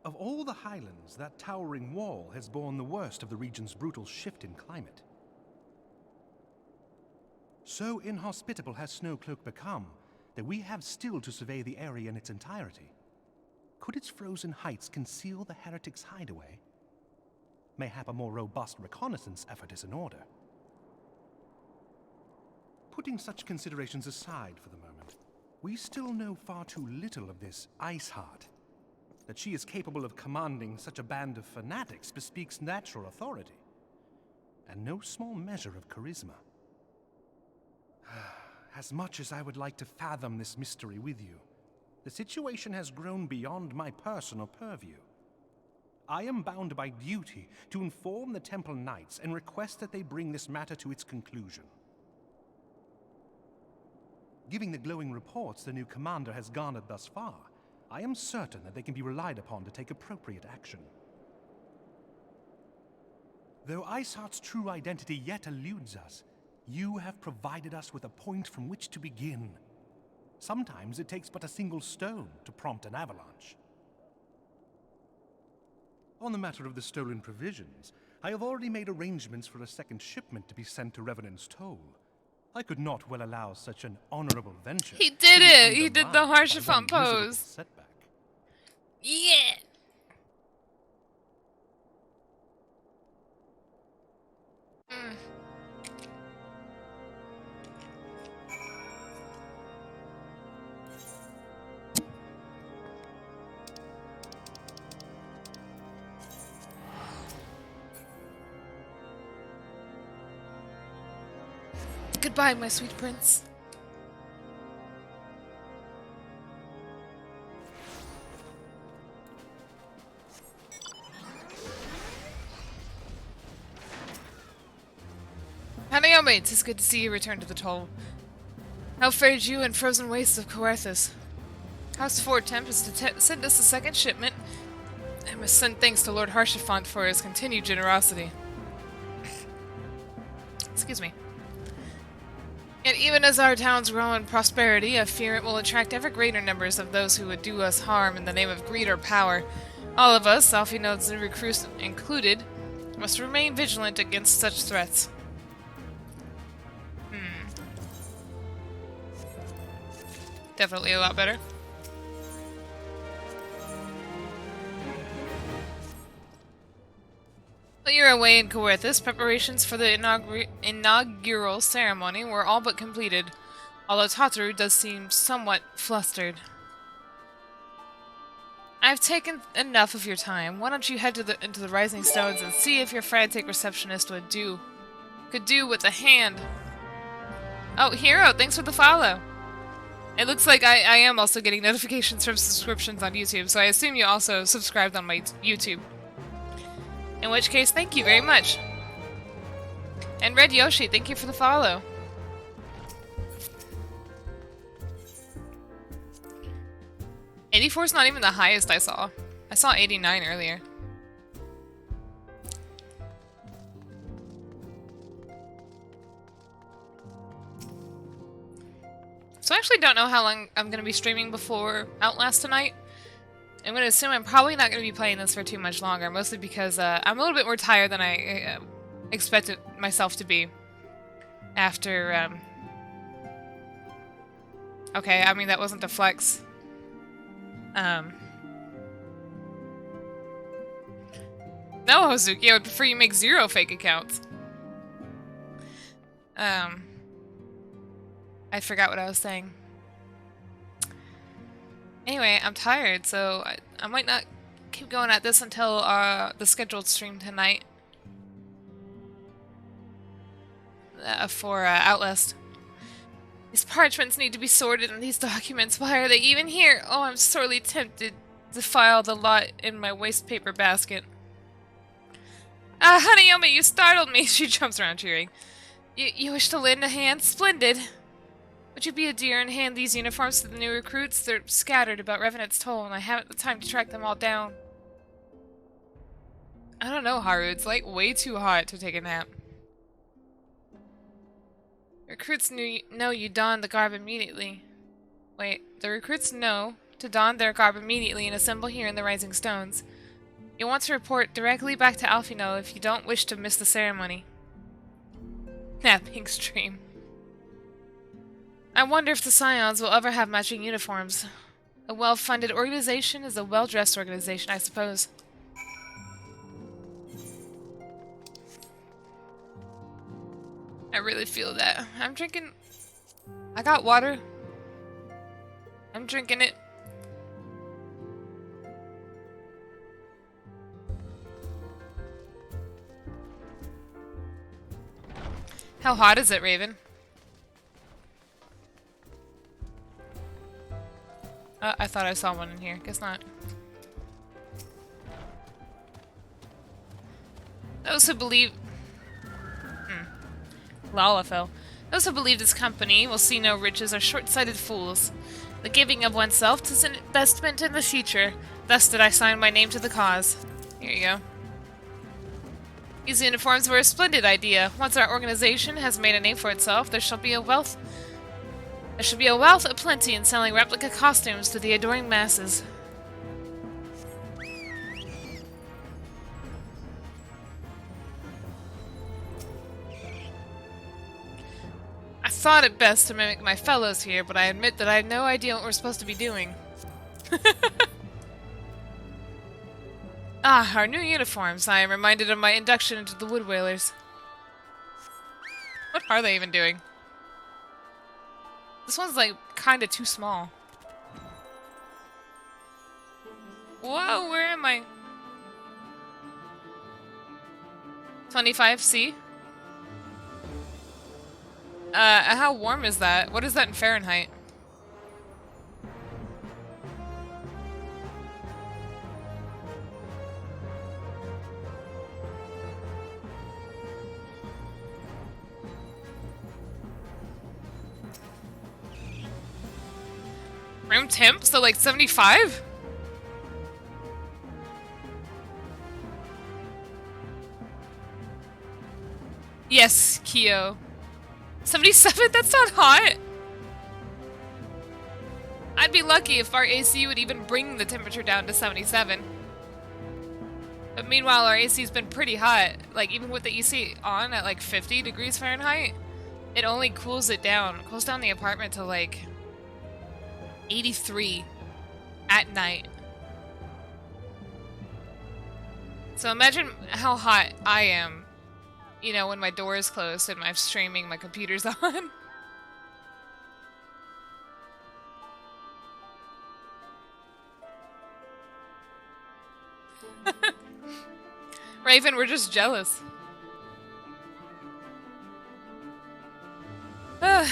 Of all the highlands, that towering wall has borne the worst of the region's brutal shift in climate. So inhospitable has Snowcloak become that we have still to survey the area in its entirety. Could its frozen heights conceal the heretics' hideaway? Mayhap a more robust reconnaissance effort is in order. Putting such considerations aside for the moment, we still know far too little of this Iceheart. That she is capable of commanding such a band of fanatics bespeaks natural authority, and no small measure of charisma. As much as I would like to fathom this mystery with you, the situation has grown beyond my personal purview. I am bound by duty to inform the Temple Knights and request that they bring this matter to its conclusion. Given the glowing reports the new commander has garnered thus far, I am certain that they can be relied upon to take appropriate action. Though Iceheart's true identity yet eludes us, you have provided us with a point from which to begin. Sometimes it takes but a single stone to prompt an avalanche. On the matter of the stolen provisions, I have already made arrangements for a second shipment to be sent to Revenant's Toll. I could not well allow such an honorable venture. He did to be it! He did the undermined by Harshafant one miserable pose. setback. Yeah! Mm. Goodbye, my sweet prince. Hanayome, it is good to see you return to the toll. How fared you in frozen wastes of Coerthus? House 4 Tempest to send us a second shipment. I must send thanks to Lord Harshafant for his continued generosity. Excuse me. Yet even as our towns grow in prosperity, I fear it will attract ever greater numbers of those who would do us harm in the name of greed or power. All of us, Alphinodes and recruits included, must remain vigilant against such threats. Definitely a lot better. While you're away in Coerthus, preparations for the inaugural ceremony were all but completed, although Tataru does seem somewhat flustered. I've taken enough of your time. Why don't you head into the Rising Stones and see if your frantic receptionist could do with a hand. Oh, Hero, thanks for the follow. It looks like I am also getting notifications from subscriptions on YouTube, so I assume you also subscribed on my YouTube. In which case, thank you very much. And Red Yoshi, thank you for the follow. '84 is not even the highest I saw. I saw 89 earlier. So I actually don't know how long I'm going to be streaming before Outlast tonight. I'm going to assume I'm probably not going to be playing this for too much longer, mostly because I'm a little bit more tired than I expected myself to be after... Okay, I mean, that wasn't a flex. No, Hozuki, I would prefer you make 0 fake accounts. I forgot what I was saying. Anyway, I'm tired, so I might not keep going at this until the scheduled stream tonight for Outlast. These parchments need to be sorted and these documents, why are they even here? Oh, I'm sorely tempted to file the lot in my waste paper basket. Ah, Hanayome, you startled me! She jumps around cheering. You wish to lend a hand? Splendid! Would you be a dear and hand these uniforms to the new recruits? They're scattered about Revenant's Toll, and I haven't the time to track them all down. I don't know, Haru. It's like way too hot to take a nap. Recruits know you don the garb immediately. Wait, the recruits know to don their garb immediately and assemble here in the Rising Stones. You'll want to report directly back to Alphino if you don't wish to miss the ceremony. Napping stream. I wonder if the Scions will ever have matching uniforms. A well-funded organization is a well-dressed organization, I suppose. I really feel that. I'm drinking... I got water. I'm drinking it. How hot is it, Raven? I thought I saw one in here. Guess not. Those who believe... Lalafell. Those who believe this company will see no riches are short-sighted fools. The giving of oneself is an investment in the future. Thus did I sign my name to the cause. Here you go. These uniforms were a splendid idea. Once our organization has made a name for itself, there shall be a wealth aplenty in selling replica costumes to the adoring masses. I thought it best to mimic my fellows here, but I admit that I have no idea what we're supposed to be doing. Ah, our new uniforms. I am reminded of my induction into the Wood Whalers. What are they even doing? This one's like kinda too small. Whoa, where am I? 25°C? How warm is that? What is that in Fahrenheit? Room temp? So like 75? Yes, Kyo. 77? That's not hot! I'd be lucky if our AC would even bring the temperature down to 77. But meanwhile, our AC's been pretty hot. Like, even with the AC on at like 50 degrees Fahrenheit, it only cools it down. It cools down the apartment to like 83 at night. So imagine how hot I am, you know, when my door is closed and I'm streaming, my computer's on. Raven, we're just jealous. Oh,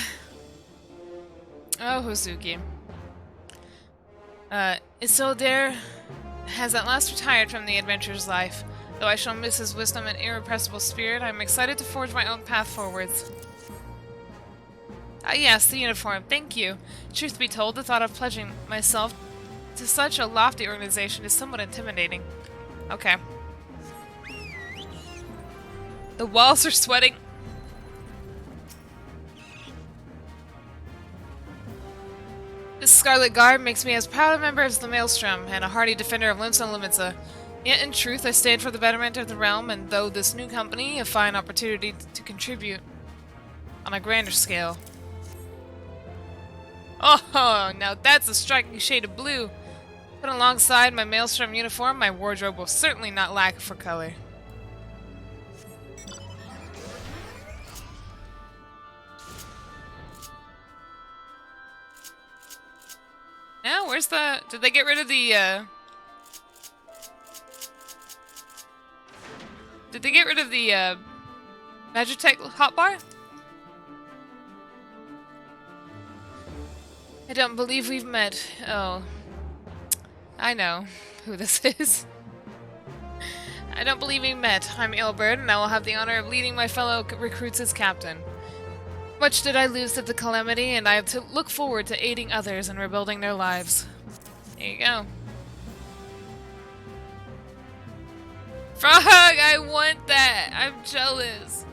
Hozuki. Isolde has at last retired from the adventurer's life. Though I shall miss his wisdom and irrepressible spirit, I am excited to forge my own path forwards. Ah yes, the uniform, thank you. Truth be told, the thought of pledging myself to such a lofty organization is somewhat intimidating. Okay. The walls are sweating. This scarlet garb makes me as proud a member as the Maelstrom, and a hardy defender of Limsa and Limitza. Yet in truth I stand for the betterment of the realm, and though this new company, a fine opportunity to contribute on a grander scale. Oh, now that's a striking shade of blue. Put alongside my Maelstrom uniform, my wardrobe will certainly not lack for color. Now, where's the... Did they get rid of the, Did they get rid of the, Magitech hotbar? I don't believe we've met. Oh. I know who this is. I don't believe we met. I'm Ilbert, and I will have the honor of leading my fellow recruits as captain. Much did I lose to the calamity, and I have to look forward to aiding others in rebuilding their lives. There you go. Frog, I want that! I'm jealous.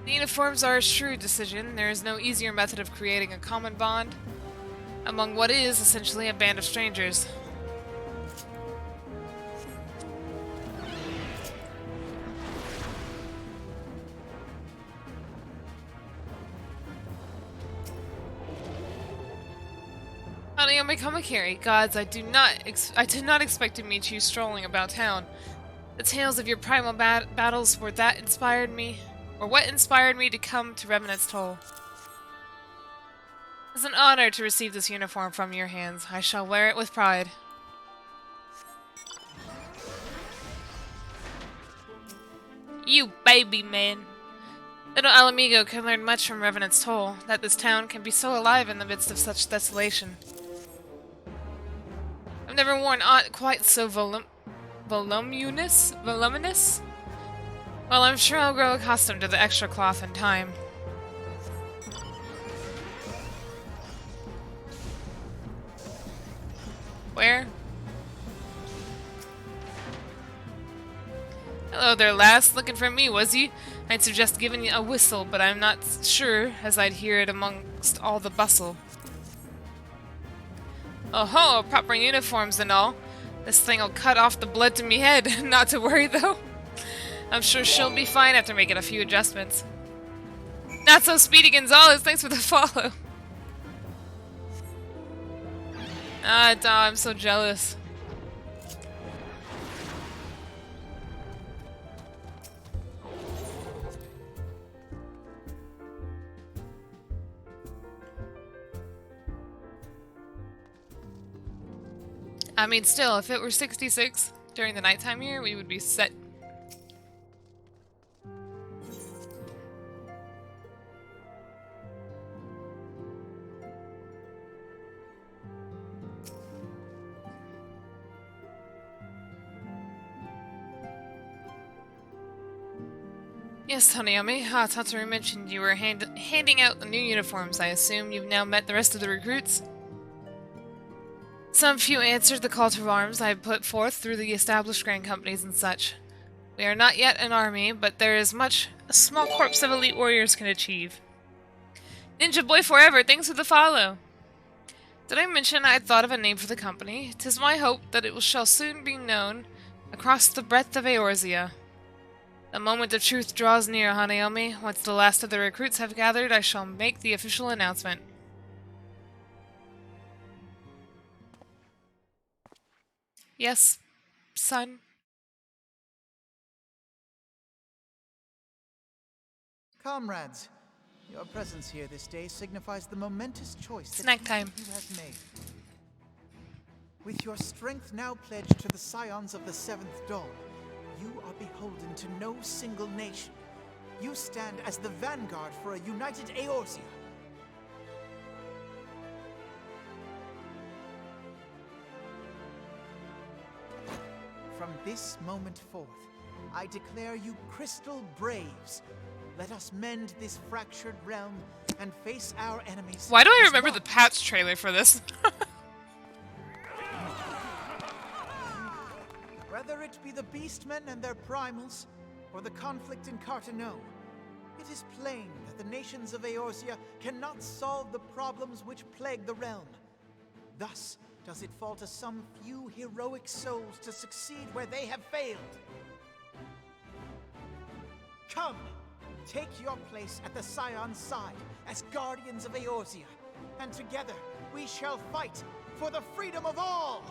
The uniforms are a shrewd decision. There is no easier method of creating a common bond among what is essentially a band of strangers. Hanayome Kamakiri, gods, I did not expect to meet you strolling about town. The tales of your primal battles were what inspired me to come to Remnant's Toll. It's an honor to receive this uniform from your hands. I shall wear it with pride. You baby man. Little Alamigo can learn much from Revenant's Toll, that this town can be so alive in the midst of such desolation. I've never worn aught quite so voluminous? Well, I'm sure I'll grow accustomed to the extra cloth in time. Where? Hello there, lass. Looking for me, was ye? I'd suggest giving you a whistle, but I'm not sure, as I'd hear it amongst all the bustle. Oh-ho, proper uniforms and all. This thing'll cut off the blood to me head. Not to worry, though. I'm sure she'll be fine after making a few adjustments. Not so speedy Gonzalez, thanks for the follow. Ah, Dom, I'm so jealous. I mean, still, if it were 66 during the nighttime here, we would be set. Yes, Hanayome. Tatsuru mentioned you were handing out the new uniforms. I assume you've now met the rest of the recruits? Some few answered the call to arms I put forth through the established grand companies and such. We are not yet an army, but there is much a small corps of elite warriors can achieve. Ninja Boy Forever, thanks for the follow! Did I mention I had thought of a name for the company? 'Tis my hope that it shall soon be known across the breadth of Eorzea. The moment of truth draws near, Hanayome. Once the last of the recruits have gathered, I shall make the official announcement. Yes, son. Comrades, your presence here this day signifies the momentous choice Snack that time. you have made. With your strength now pledged to the scions of the Seventh Dawn, you are beholden to no single nation. You stand as the vanguard for a united Eorzea. From this moment forth, I declare you Crystal Braves. Let us mend this fractured realm and face our enemies. Why do I remember the patch trailer for this? Whether it be the Beastmen and their primals, or the conflict in Carteneau, it is plain that the nations of Eorzea cannot solve the problems which plague the realm. Thus does it fall to some few heroic souls to succeed where they have failed. Come, take your place at the Scion's side as guardians of Eorzea, and together we shall fight for the freedom of all!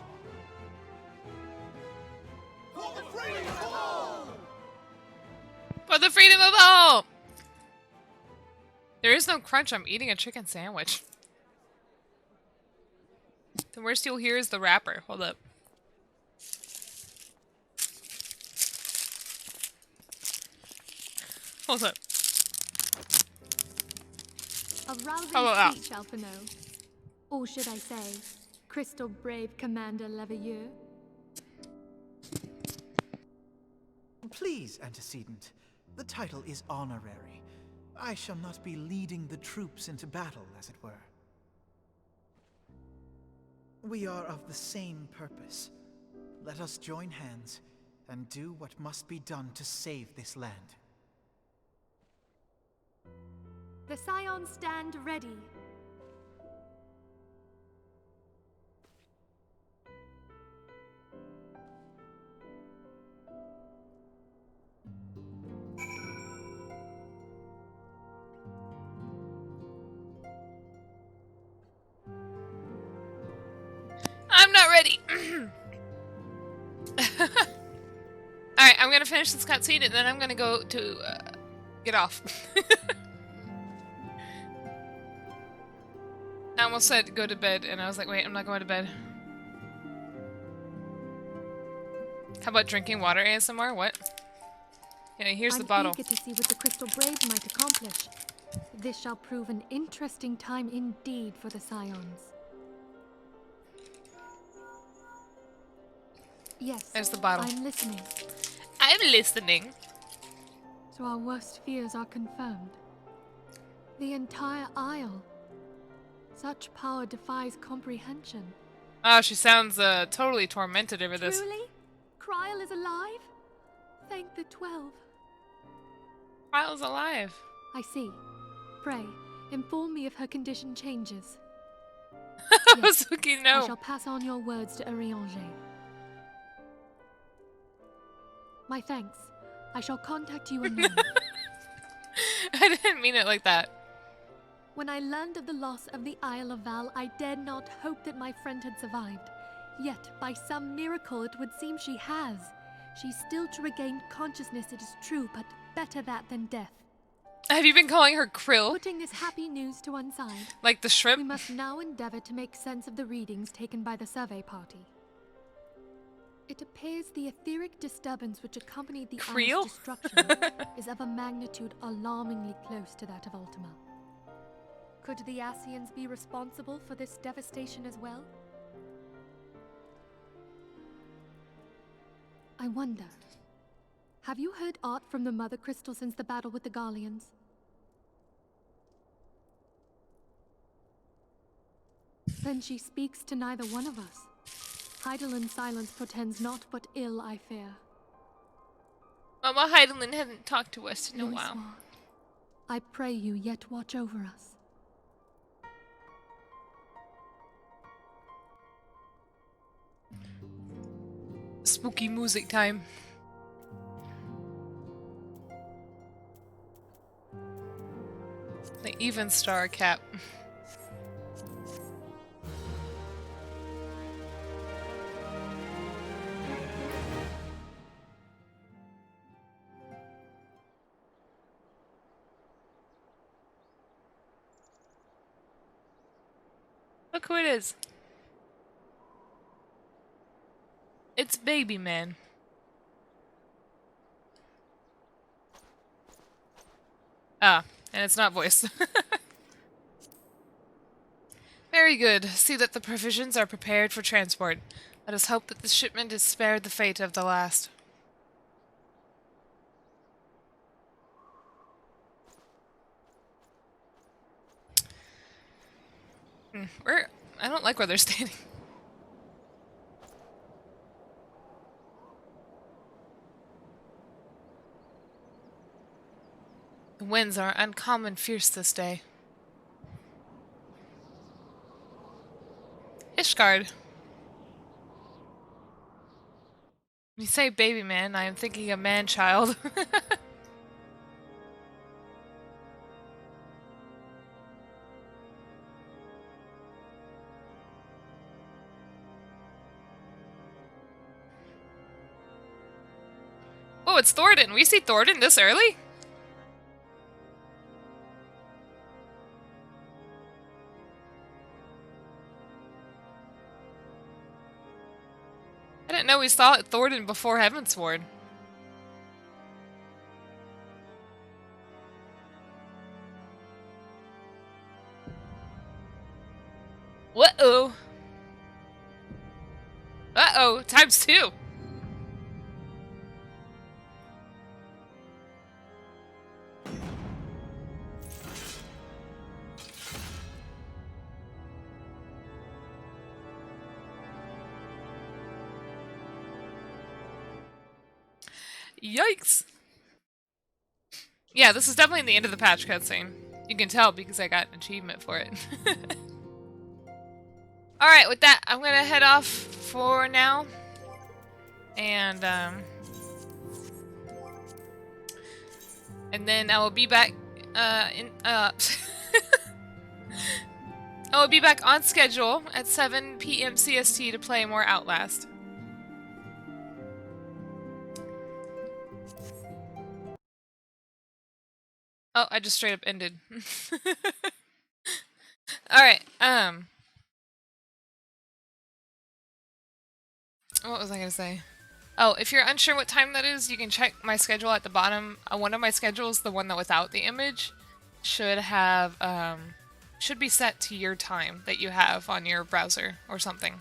For the freedom of all! For the freedom of all! There is no crunch, I'm eating a chicken sandwich. The worst you'll hear is the wrapper. Hold up. Hold up. A rousing How about that? speech, Alphino. Or should I say, Crystal Brave Commander Leveilleur? Please, Antecedent. The title is honorary. I shall not be leading the troops into battle, as it were. We are of the same purpose. Let us join hands and do what must be done to save this land. The Scions stand ready. I'm not ready. Alright, I'm gonna finish this cutscene and then I'm gonna go to get off. I almost said go to bed and I was like, wait, I'm not going to bed. How about drinking water ASMR? What? Yeah, here's the bottle. I'm eager to see what the Crystal Brave might accomplish. This shall prove an interesting time indeed for the Scions. Yes, There's the bottle. I'm listening. I'm listening. So our worst fears are confirmed. The entire Isle. Such power defies comprehension. Oh, she sounds totally tormented over this. Truly? Kryl is alive? Thank the 12. Kyle's alive. I see. Pray, inform me if her condition changes. Yes, Suki, I no. shall pass on your words to ENG. My thanks. I shall contact you anon. I didn't mean it like that. When I learned of the loss of the Isle of Val, I dared not hope that my friend had survived. Yet, by some miracle, it would seem she has. She's still to regain consciousness, it is true, but better that than death. Have you been calling her Krill? Putting this happy news to one side, Like the shrimp? we must now endeavor to make sense of the readings taken by the survey party. It appears the etheric disturbance which accompanied the Krill? Isle's destruction is of a magnitude alarmingly close to that of Ultima. Could the Ascians be responsible for this devastation as well? I wonder, have you heard aught from the Mother Crystal since the battle with the Garleans? Then she speaks to neither one of us. Heidelin silence portends naught but ill, I fear. Mama Heidelin hasn't talked to us in a while. Swan, I pray you yet watch over us. Spooky music time. The even star cap. Look who it is. It's Baby Man. Ah, and it's not voiced. Very good. See that the provisions are prepared for transport. Let us hope that the shipment is spared the fate of the last. I don't like where they're standing. The winds are uncommon fierce this day. Ishgard. When you say baby man, I am thinking a man-child. Oh, it's Thornton. We see Thornton this early? I didn't know we saw Thornton before Heavensward. Uh-oh. Uh-oh, ×2. Yikes! Yeah, this is definitely the end of the patch cutscene. You can tell because I got an achievement for it. Alright, with that, I'm gonna head off for now. And then I will be back, I will be back on schedule at 7 PM CST to play more Outlast. Oh, I just straight up ended. Alright, what was I gonna say? Oh, if you're unsure what time that is, you can check my schedule at the bottom. One of my schedules, the one that without the image, should have, should be set to your time that you have on your browser or something.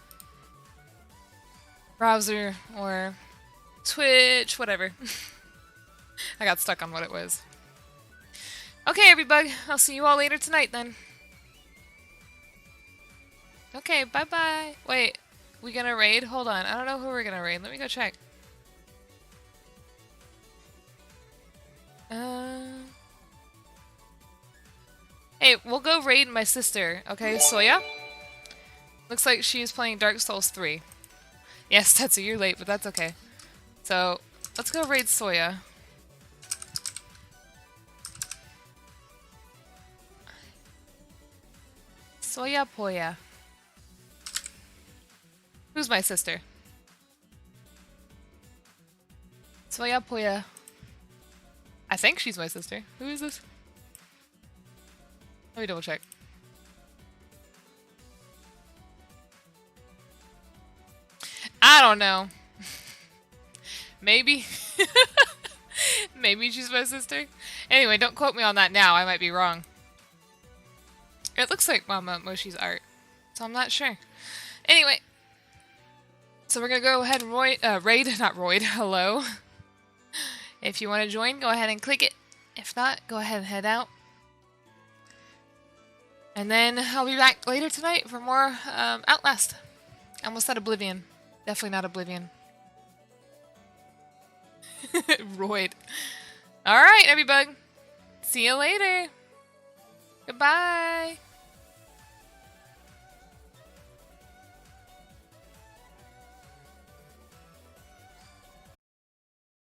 Browser or Twitch, whatever. I got stuck on what it was. Okay, everybody. I'll see you all later tonight, then. Okay, bye-bye. Wait, we gonna raid? Hold on. I don't know who we're gonna raid. Let me go check. Hey, we'll go raid my sister. Okay, Soya? Looks like she's playing Dark Souls 3. Yes, that's a year late, but that's okay. So, let's go raid Soya. Soya Poya. Who's my sister? Soya Poya. I think she's my sister. Who is this? Let me double check. I don't know. Maybe. Maybe she's my sister. Anyway, don't quote me on that now. I might be wrong. It looks like Mama Moshi's art, so I'm not sure. Anyway, so we're gonna go ahead and raid, not roid, hello. If you want to join, go ahead and click it. If not, go ahead and head out. And then I'll be back later tonight for more Outlast. I almost said Oblivion. Definitely not Oblivion. Roid. Alright, everybody. See you later. Goodbye.